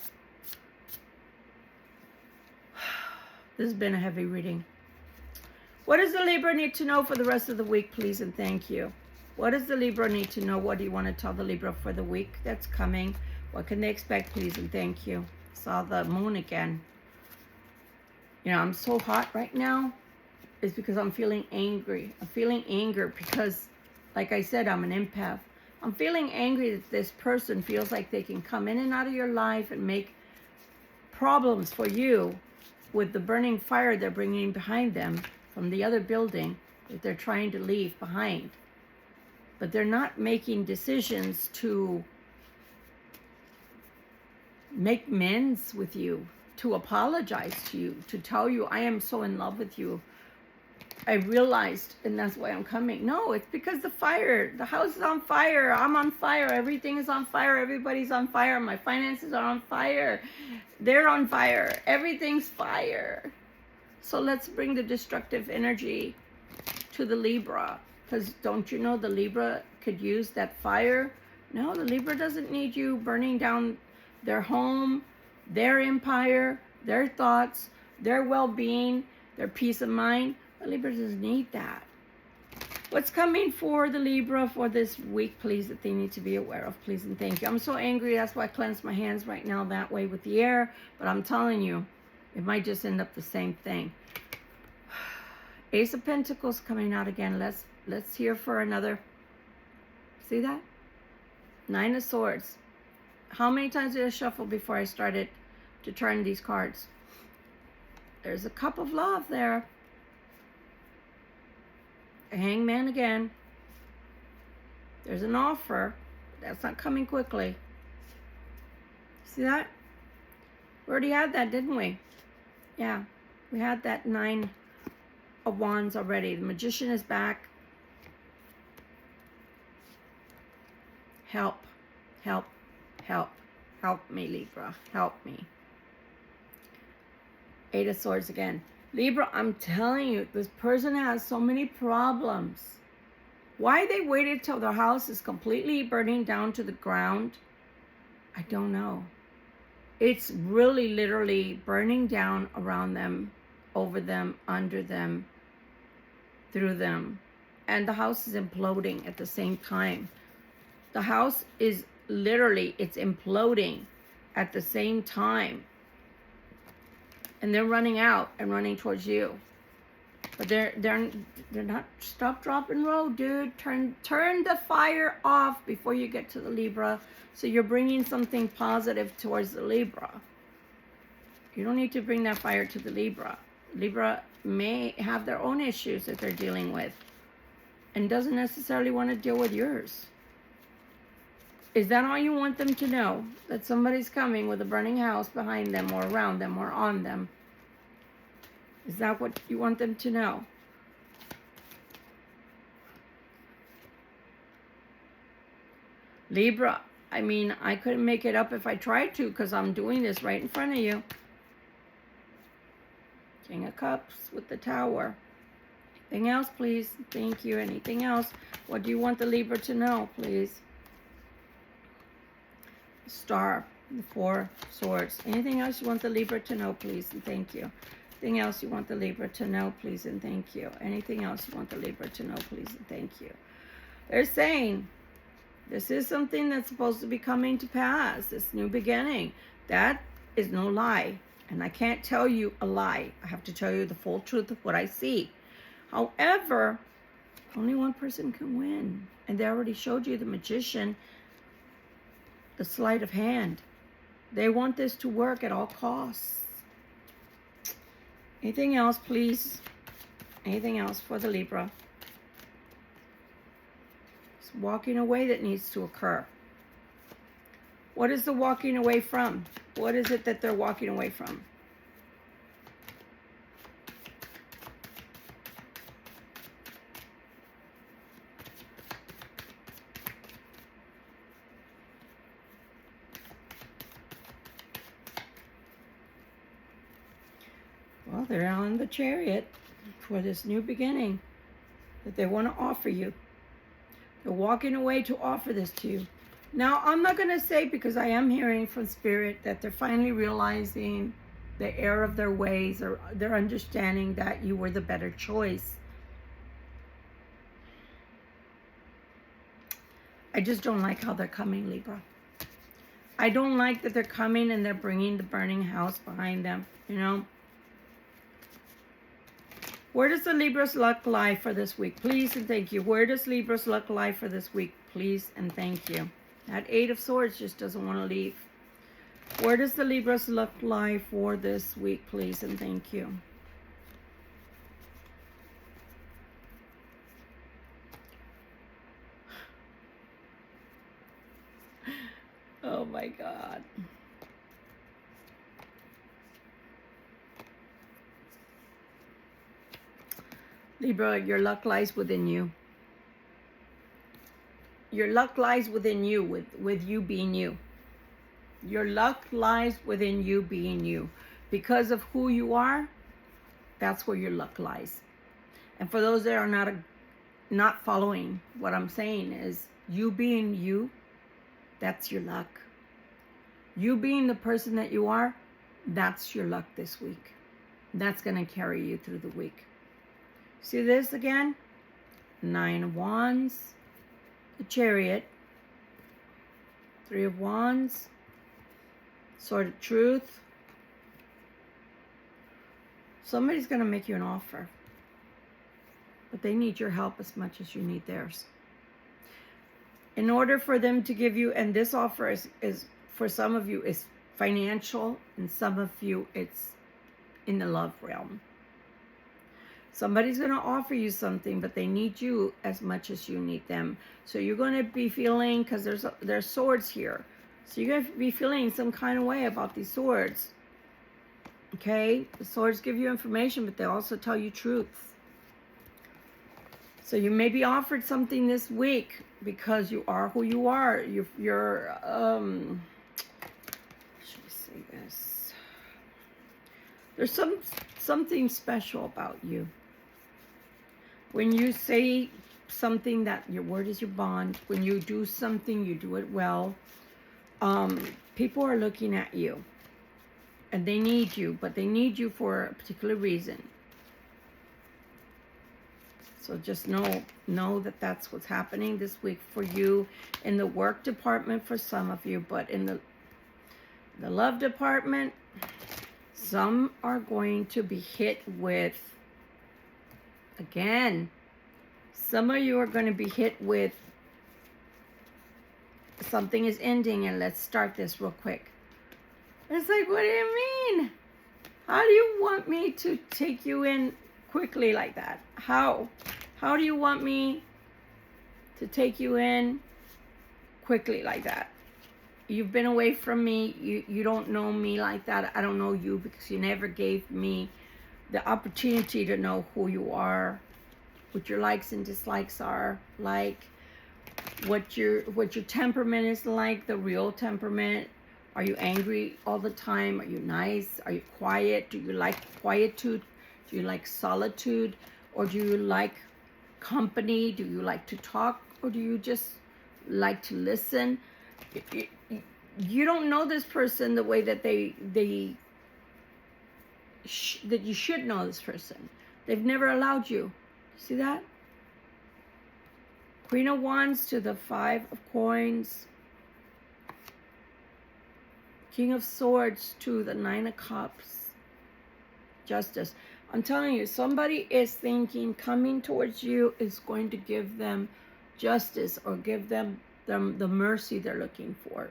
This has been a heavy reading. What does the Libra need to know for the rest of the week, please, and thank you? What does the Libra need to know? What do you want to tell the Libra for the week that's coming? What can they expect, please, and thank you? Saw the moon again. You know, I'm so hot right now. It's because I'm feeling angry. I'm feeling anger because, like I said, I'm an empath. I'm feeling angry that this person feels like they can come in and out of your life and make problems for you with the burning fire they're bringing behind them from the other building that they're trying to leave behind. But they're not making decisions to make amends with you, to apologize to you, to tell you, I am so in love with you. I realized, and that's why I'm coming. No, it's because the fire, the house is on fire. I'm on fire. Everything is on fire. Everybody's on fire. My finances are on fire. They're on fire. Everything's fire. So let's bring the destructive energy to the Libra. Because don't you know the Libra could use that fire? No, the Libra doesn't need you burning down their home, their empire, their thoughts, their well-being, their peace of mind. The Libra doesn't need that. What's coming for the Libra for this week, please, that they need to be aware of, please, and thank you. I'm so angry. That's why I cleanse my hands right now that way with the air. But I'm telling you, it might just end up the same thing. Ace of Pentacles coming out again. Let's hear for another. See that? Nine of Swords. How many times did I shuffle before I started to turn these cards? There's a cup of love there. A Hangman again. There's an offer. That's not coming quickly. See that? We already had that, didn't we? Yeah. We had that Nine of Wands already. The Magician is back. Help. Help. Help. Help me, Libra. Help me. Eight of Swords again. Libra, I'm telling you, this person has so many problems. Why they waited till their house is completely burning down to the ground, I don't know. It's really literally burning down around them, over them, under them, through them. And the house is imploding at the same time. The house is literally, it's imploding at the same time. And they're running out and running towards you. But they're not. Stop, drop, and roll, dude. Turn the fire off before you get to the Libra. So you're bringing something positive towards the Libra. You don't need to bring that fire to the Libra. Libra may have their own issues that they're dealing with, and doesn't necessarily want to deal with yours. Is that all you want them to know? That somebody's coming with a burning house behind them, or around them, or on them? Is that what you want them to know? Libra, I mean, I couldn't make it up if I tried to, because I'm doing this right in front of you. King of Cups with the Tower. Anything else, please? Thank you. Anything else? What do you want the Libra to know, please? Star, the Four Swords. Anything else you want the Libra to know, please? And thank you. Anything else you want the Libra to know, please, and thank you. Anything else you want the Libra to know, please, and thank you. They're saying this is something that's supposed to be coming to pass, this new beginning. That is no lie. And I can't tell you a lie. I have to tell you the full truth of what I see. However, only one person can win. And they already showed you the Magician, the sleight of hand. They want this to work at all costs. Anything else, please? Anything else for the Libra? It's walking away that needs to occur. What is the walking away from? What is it that they're walking away from? Well, they're on the Chariot for this new beginning that they want to offer you. They're walking away to offer this to you. Now, I'm not going to say, because I am hearing from Spirit that they're finally realizing the error of their ways, or they're understanding that you were the better choice. I just don't like how they're coming, Libra. I don't like that they're coming and they're bringing the burning house behind them, you know. Where does the Libra's luck lie for this week? Please and thank you. Where does Libra's luck lie for this week? Please and thank you. That Eight of Swords just doesn't want to leave. Where does the Libra's luck lie for this week? Please and thank you. Oh my God. Libra, your luck lies within you. Your luck lies within you, with you being you. Your luck lies within you being you. Because of who you are, that's where your luck lies. And for those that are not following what I'm saying, is you being you, that's your luck. You being the person that you are, that's your luck this week. That's going to carry you through the week. See this again? Nine of Wands, the Chariot, Three of Wands, Sword of Truth. Somebody's going to make you an offer, but they need your help as much as you need theirs. In order for them to give you, and this offer is for some of you is financial, and some of you it's in the love realm. Somebody's going to offer you something, but they need you as much as you need them. So you're going to be feeling, because there's swords here, so you're going to be feeling some kind of way about these swords. Okay, the swords give you information, but they also tell you truth. So you may be offered something this week because you are who you are. You're should I say this? There's something special about you. When you say something, that your word is your bond. When you do something, you do it well. People are looking at you. And they need you, but they need you for a particular reason. So just know that that's what's happening this week for you in the work department for some of you, but in the love department, some are going to be hit with, again, some of you are going to be hit with something is ending, and let's start this real quick. It's like, what do you mean? How do you want me to take you in quickly like that? How do you want me to take you in quickly like that? You've been away from me. You don't know me like that. I don't know you because you never gave me the opportunity to know who you are, what your likes and dislikes are like, what your temperament is like, the real temperament. Are you angry all the time? Are you nice? Are you quiet? Do you like quietude? Do you like solitude? Or do you like company? Do you like to talk? Or do you just like to listen? You don't know this person the way that that you should know this person. They've never allowed you. See that? Queen of Wands to the 5 of Coins. King of Swords to the 9 of Cups. Justice. I'm telling you, somebody is thinking coming towards you is going to give them justice or give them the mercy they're looking for.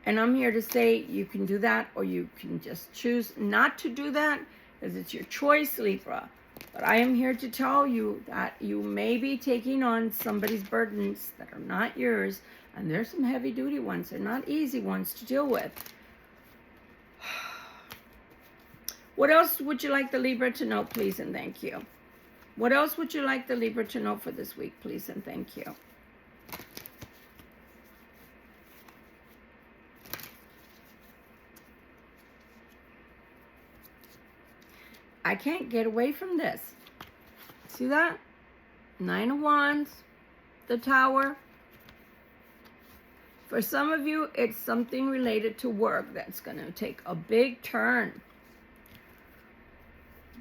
And I'm here to say you can do that, or you can just choose not to do that, because it's your choice, Libra. But I am here to tell you that you may be taking on somebody's burdens that are not yours, and there's some heavy duty ones. They're not easy ones to deal with. What else would you like the Libra to know, please and thank you? What else would you like the Libra to know for this week, please and thank you? I can't get away from this. See that? 9 of Wands, the Tower. For some of you, it's something related to work that's going to take a big turn.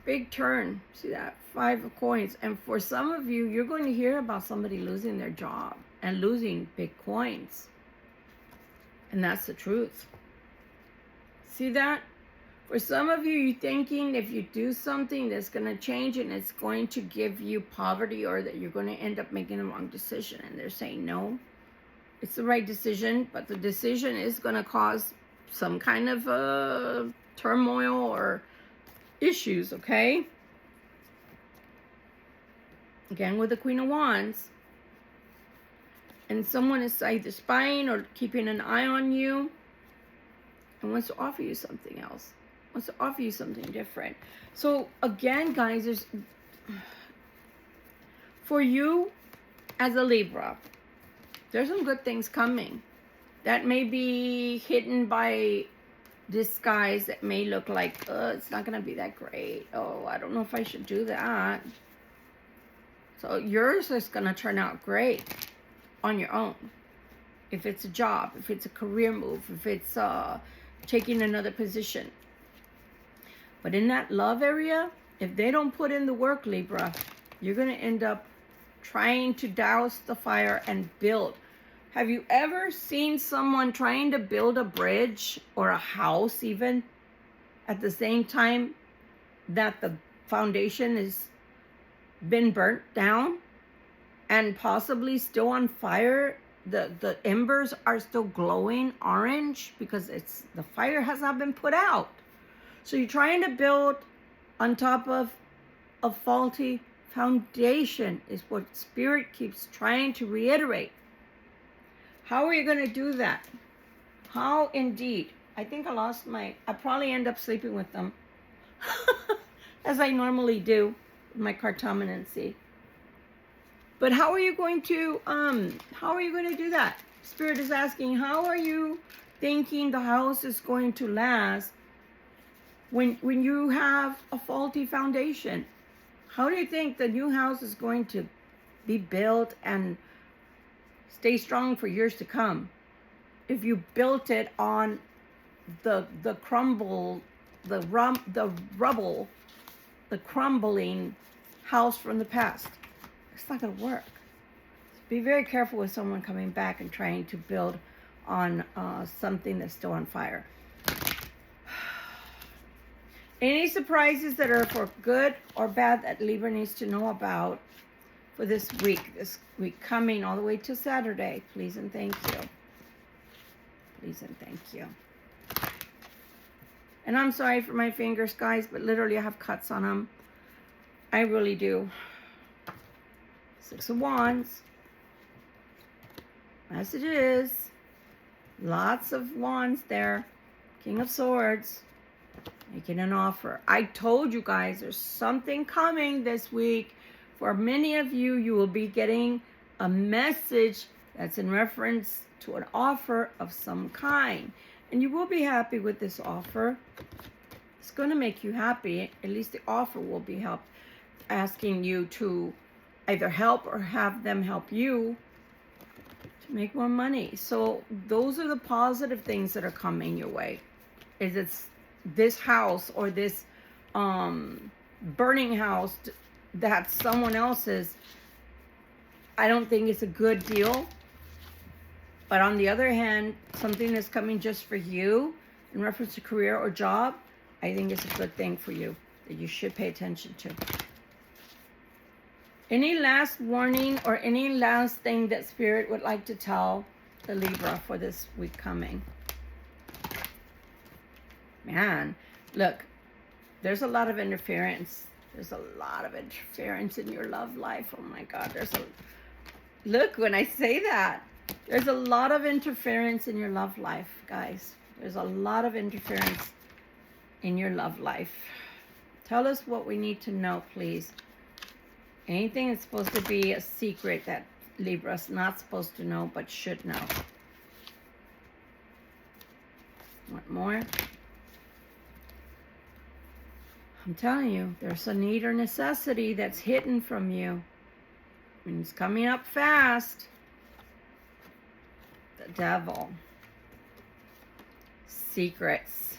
Big turn. See that? 5 of Coins. And for some of you, you're going to hear about somebody losing their job and losing big coins. And that's the truth. See that? For some of you, you're thinking if you do something that's going to change and it's going to give you poverty, or that you're going to end up making the wrong decision. And they're saying, no, it's the right decision, but the decision is going to cause some kind of turmoil or issues, okay? Again, with the Queen of Wands. And someone is either spying or keeping an eye on you and wants to offer you something else. Wants to offer you something different. So again, guys, there's for you as a Libra, there's some good things coming that may be hidden by disguise, that may look like it's not gonna be that great. Oh, I don't know if I should do that. So yours is gonna turn out great on your own. If it's a job, if it's a career move, if it's taking another position. But in that love area, if they don't put in the work, Libra, you're going to end up trying to douse the fire and build. Have you ever seen someone trying to build a bridge or a house even at the same time that the foundation has been burnt down and possibly still on fire? The embers are still glowing orange because the fire has not been put out. So you're trying to build on top of a faulty foundation is what Spirit keeps trying to reiterate. How are you going to do that? How indeed? I think I probably end up sleeping with them as I normally do with my cartomancy. But how are you going to do that? Spirit is asking, how are you thinking the house is going to last when you have a faulty foundation? How do you think the new house is going to be built and stay strong for years to come if you built it on the crumble, the rubble, the crumbling house from the past. It's not going to work. Be very careful with someone coming back and trying to build on something that's still on fire. Any surprises that are for good or bad that Libra needs to know about for this week coming all the way to Saturday, please and thank you. Please and thank you. And I'm sorry for my fingers, guys, but literally I have cuts on them. I really do. Six of Wands. Messages. Lots of wands there. King of Swords. Making an offer. I told you guys there's something coming this week. For many of you, you will be getting a message that's in reference to an offer of some kind. And you will be happy with this offer. It's going to make you happy. At least the offer will be asking you to either help or have them help you to make more money. So those are the positive things that are coming your way. Is it's this house or this burning house that's someone else's. I don't think it's a good deal. But on the other hand, something that's coming just for you in reference to career or job, I think it's a good thing for you that you should pay attention to. Any last warning or any last thing that Spirit would like to tell the Libra for this week coming? Man, look, there's a lot of interference. There's a lot of interference in your love life. Oh my God, look, when I say that, there's a lot of interference in your love life, guys. There's a lot of interference in your love life. Tell us what we need to know, please. Anything that's supposed to be a secret that Libra's not supposed to know but should know. Want more? I'm telling you, there's a need or necessity that's hidden from you. And it's coming up fast. The Devil. Secrets.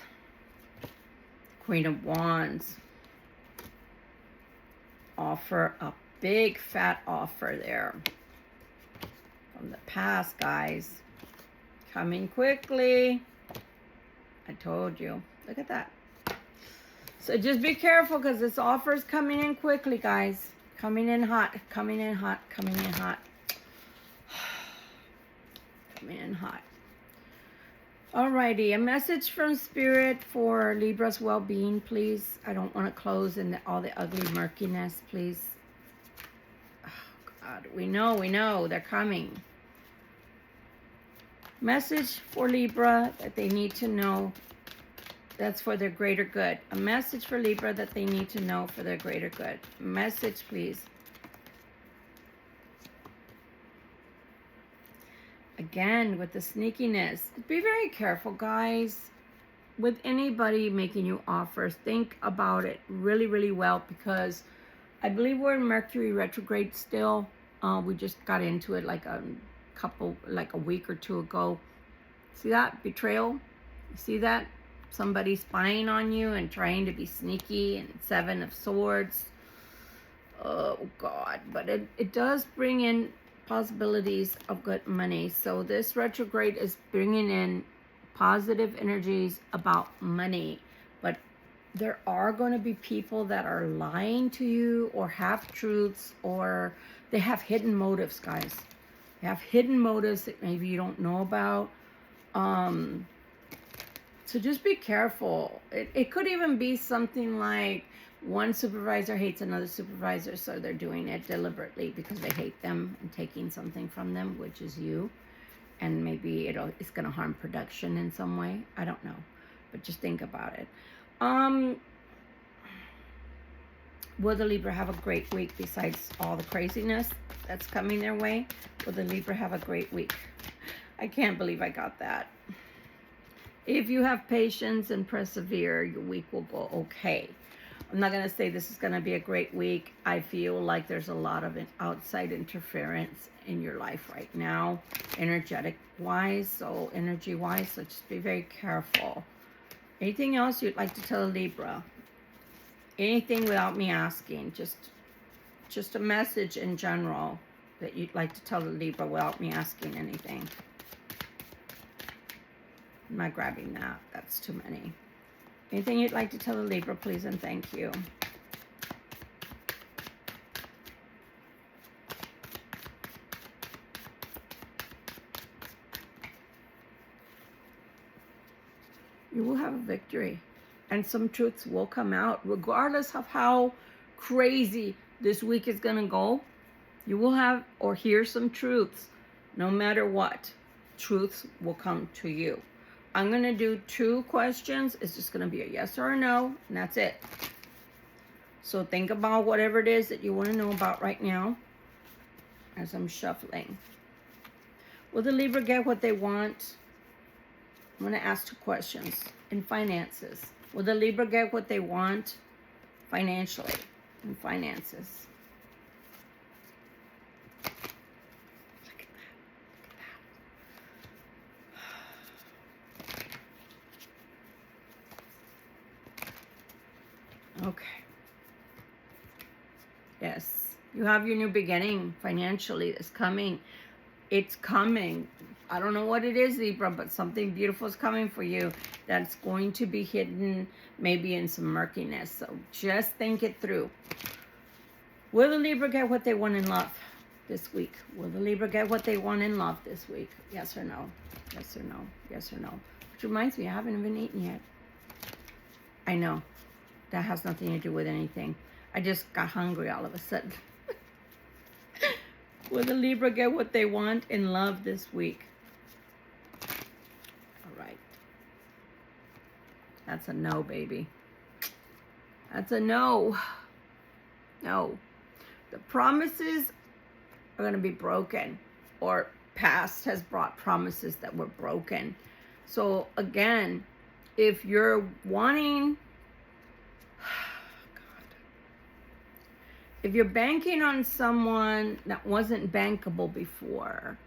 Queen of Wands. Offer, a big fat offer there. From the past, guys. Coming quickly. I told you. Look at that. So just be careful because this offer is coming in quickly, guys. Coming in hot, coming in hot, coming in hot. Coming in hot. Alrighty, a message from Spirit for Libra's well-being, please. I don't want to close in all the ugly murkiness, please. Oh, God, we know, they're coming. Message for Libra that they need to know that's for their greater good. A message for Libra that they need to know for their greater good. Message, please. Again, with the sneakiness. Be very careful, guys. With anybody making you offers, think about it really, really well, because I believe we're in Mercury retrograde still. We just got into it like a week or two ago. See that? Betrayal? You see that? Somebody spying on you and trying to be sneaky, and Seven of Swords. Oh, God. But it does bring in possibilities of good money. So this retrograde is bringing in positive energies about money. But there are going to be people that are lying to you or half-truths, or they have hidden motives, guys. They have hidden motives that maybe you don't know about. So just be careful. It could even be something like one supervisor hates another supervisor, so they're doing it deliberately because they hate them and taking something from them, which is you. And maybe it's going to harm production in some way. I don't know. But just think about it. Will the Libra have a great week besides all the craziness that's coming their way? Will the Libra have a great week? I can't believe I got that. If you have patience and persevere, your week will go okay. I'm not going to say this is going to be a great week. I feel like there's a lot of outside interference in your life right now, energetic-wise, so energy-wise, so just be very careful. Anything else you'd like to tell Libra? Anything without me asking? Just a message in general that you'd like to tell the Libra without me asking anything. I'm not grabbing that. That's too many. Anything you'd like to tell the Libra, please and thank you. You will have a victory. And some truths will come out. Regardless of how crazy this week is going to go, you will have or hear some truths. No matter what, truths will come to you. I'm going to do 2 questions. It's just going to be a yes or a no, and that's it. So think about whatever it is that you want to know about right now as I'm shuffling. Will the Libra get what they want? I'm going to ask 2 questions. In finances, will the Libra get what they want financially? In finances. Look at that. Okay. Yes. You have your new beginning financially. It's coming. It's coming. I don't know what it is, Libra, but something beautiful is coming for you that's going to be hidden maybe in some murkiness. So just think it through. Will the Libra get what they want in love this week? Will the Libra get what they want in love this week? Yes or no? Yes or no? Yes or no? Which reminds me, I haven't even eaten yet. I know. That has nothing to do with anything. I just got hungry all of a sudden. Will the Libra get what they want in love this week? All right. That's a no, baby. That's a no. No. The promises are going to be broken, or past has brought promises that were broken. So again, if you're wanting, if you're banking on someone that wasn't bankable before,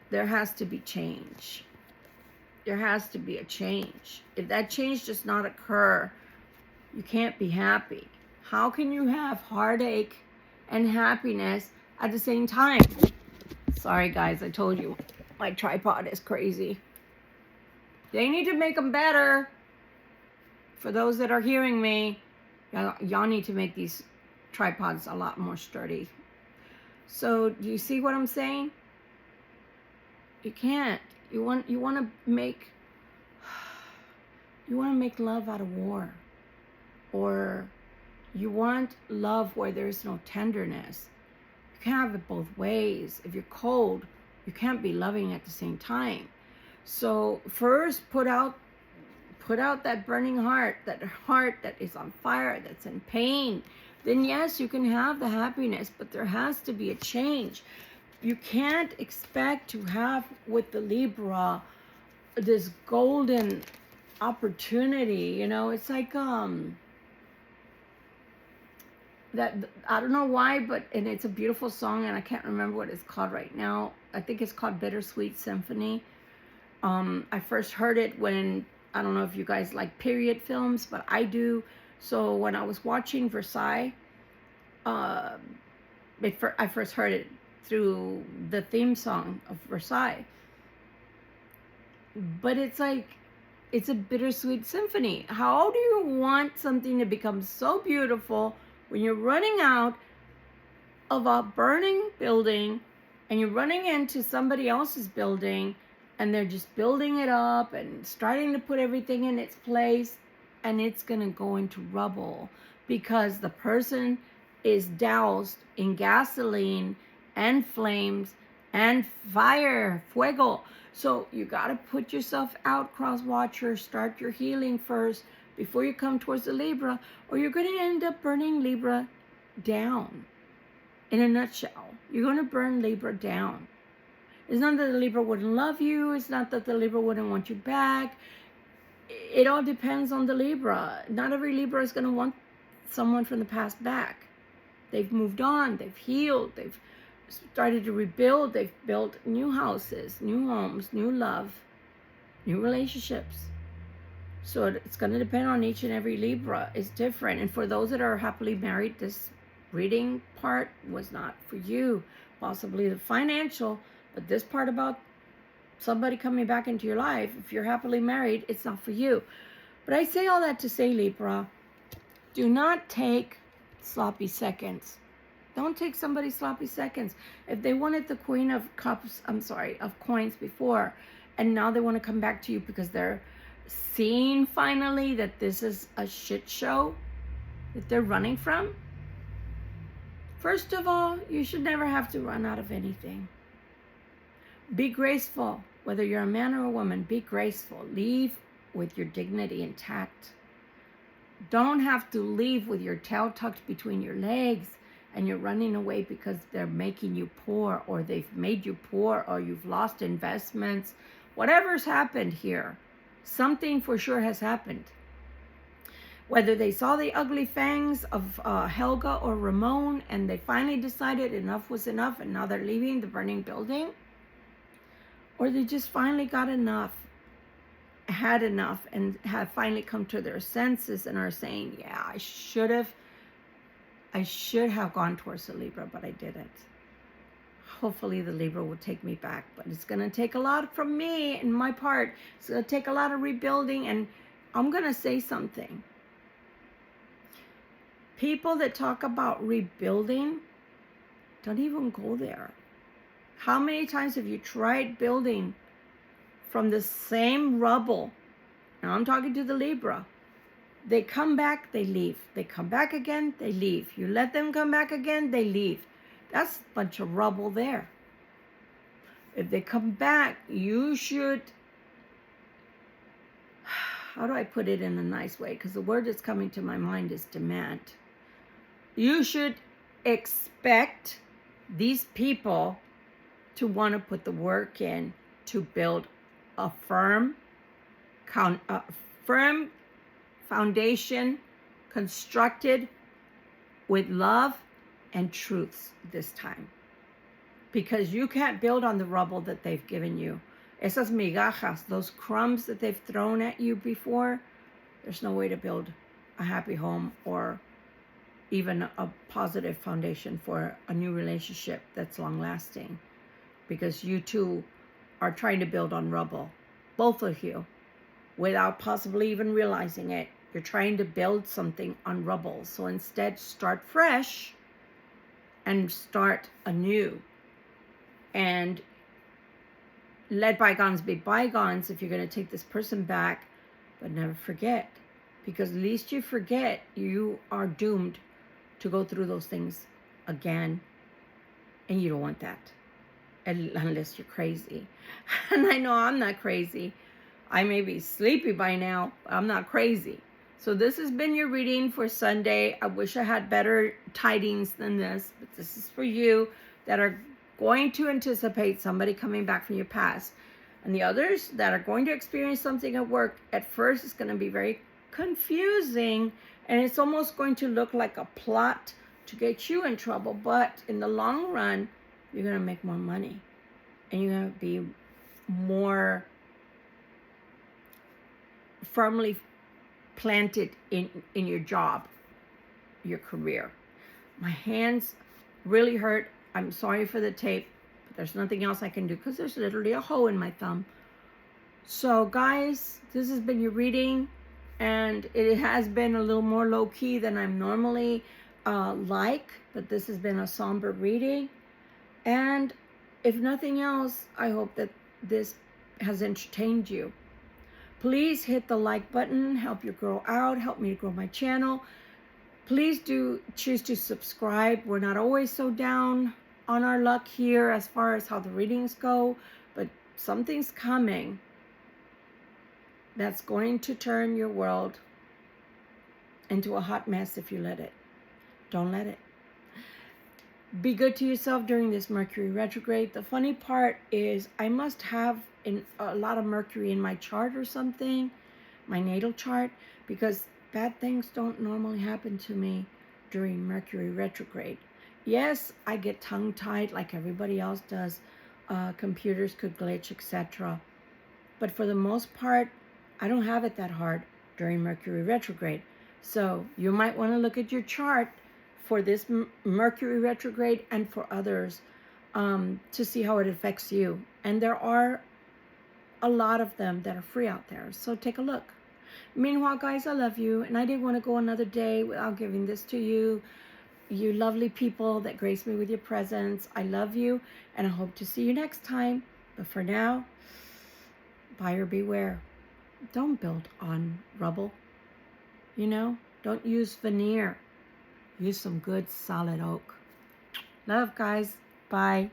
there has to be change. There has to be a change. If that change does not occur, you can't be happy. How can you have heartache and happiness at the same time? Sorry, guys, I told you my tripod is crazy. They need to make them better. For those that are hearing me, y'all need to make these tripods a lot more sturdy. So do you see what I'm saying? You can't. You want to make love out of war, or you want love where there's no tenderness. You can't have it both ways. If you're cold, you can't be loving at the same time. So first, put out that burning heart, that is on fire, that's in pain. Then yes, you can have the happiness, but there has to be a change. You can't expect to have with the Libra this golden opportunity. You know, it's like that, I don't know why, but, and it's a beautiful song, and I can't remember what it's called right now. I think it's called Bittersweet Symphony. I first heard it when, I don't know if you guys like period films, but I do. So when I was watching Versailles, I first heard it through the theme song of Versailles. But it's like, it's a bittersweet symphony. How do you want something to become so beautiful when you're running out of a burning building and you're running into somebody else's building and they're just building it up and starting to put everything in its place, and it's going to go into rubble because the person is doused in gasoline and flames and fire, fuego. So you got to put yourself out, cross watcher. Start your healing first before you come towards the Libra, or you're going to end up burning Libra down. In a nutshell, you're going to burn Libra down. It's not that the Libra wouldn't love you. It's not that the Libra wouldn't want you back. It all depends on the Libra. Not every Libra is going to want someone from the past back. They've moved on. They've healed. They've started to rebuild. They've built new houses, new homes, new love. new relationships. So it's going to depend on each and every Libra. It's different. And for those that are happily married, this reading part was not for you. Possibly the financial, but this part about somebody coming back into your life, if you're happily married, it's not for you. But I say all that to say, Libra, do not take sloppy seconds. Don't take somebody's sloppy seconds. If they wanted the Queen of Cups, of coins before, and now they want to come back to you because they're seeing finally that this is a shit show that they're running from. First of all, you should never have to run out of anything. Be graceful. Whether you're a man or a woman, be graceful. Leave with your dignity intact. Don't have to leave with your tail tucked between your legs and you're running away because they're making you poor, or they've made you poor, or you've lost investments. Whatever's happened here, something for sure has happened. Whether they saw the ugly fangs of Helga or Ramon and they finally decided enough was enough and now they're leaving the burning building, or they just finally got enough, had enough, and have finally come to their senses and are saying, yeah, I should have gone towards the Libra, but I didn't. Hopefully the Libra will take me back, but it's going to take a lot from me and my part. It's going to take a lot of rebuilding, and I'm going to say something. People that talk about rebuilding, don't even go there. How many times have you tried building from the same rubble? Now I'm talking to the Libra. They come back, they leave. They come back again, they leave. You let them come back again, they leave. That's a bunch of rubble there. If they come back, you should, how do I put it in a nice way? Because the word that's coming to my mind is demand. You should expect these people to want to put the work in to build a firm foundation constructed with love and truths this time. Because you can't build on the rubble that they've given you. Esas migajas, those crumbs that they've thrown at you before, there's no way to build a happy home or even a positive foundation for a new relationship that's long-lasting. Because you two are trying to build on rubble, both of you, without possibly even realizing it. You're trying to build something on rubble. So instead, start fresh and start anew. And let bygones be bygones if you're going to take this person back, but never forget. Because at least you forget, you are doomed to go through those things again. And you don't want that. Unless you're crazy. And I know I'm not crazy. I may be sleepy by now, but I'm not crazy. So this has been your reading for Sunday. I wish I had better tidings than this, but this is for you that are going to anticipate somebody coming back from your past. And the others that are going to experience something at work, at first it's going to be very confusing, and it's almost going to look like a plot to get you in trouble. But in the long run, you're going to make more money, and you're going to be more firmly planted in your job, your career. My hands really hurt. I'm sorry for the tape, but there's nothing else I can do because there's literally a hole in my thumb. So guys, this has been your reading, and it has been a little more low-key than I'm normally but this has been a somber reading. And if nothing else, I hope that this has entertained you. Please hit the like button, help your girl out, help me to grow my channel. Please do choose to subscribe. We're not always so down on our luck here as far as how the readings go, but something's coming that's going to turn your world into a hot mess if you let it. Don't let it. Be good to yourself during this Mercury retrograde. The funny part is I must have a lot of Mercury in my chart or something, my natal chart, because bad things don't normally happen to me during Mercury retrograde. Yes, I get tongue-tied like everybody else does. Computers could glitch, etc. But for the most part, I don't have it that hard during Mercury retrograde. So you might want to look at your chart for this Mercury retrograde and for others to see how it affects you. And there are a lot of them that are free out there. So take a look. Meanwhile, guys, I love you. And I didn't want to go another day without giving this to you. You lovely people that grace me with your presence. I love you. And I hope to see you next time. But for now, buyer beware. Don't build on rubble. You know, don't use veneer. Use some good solid oak. Love, guys. Bye.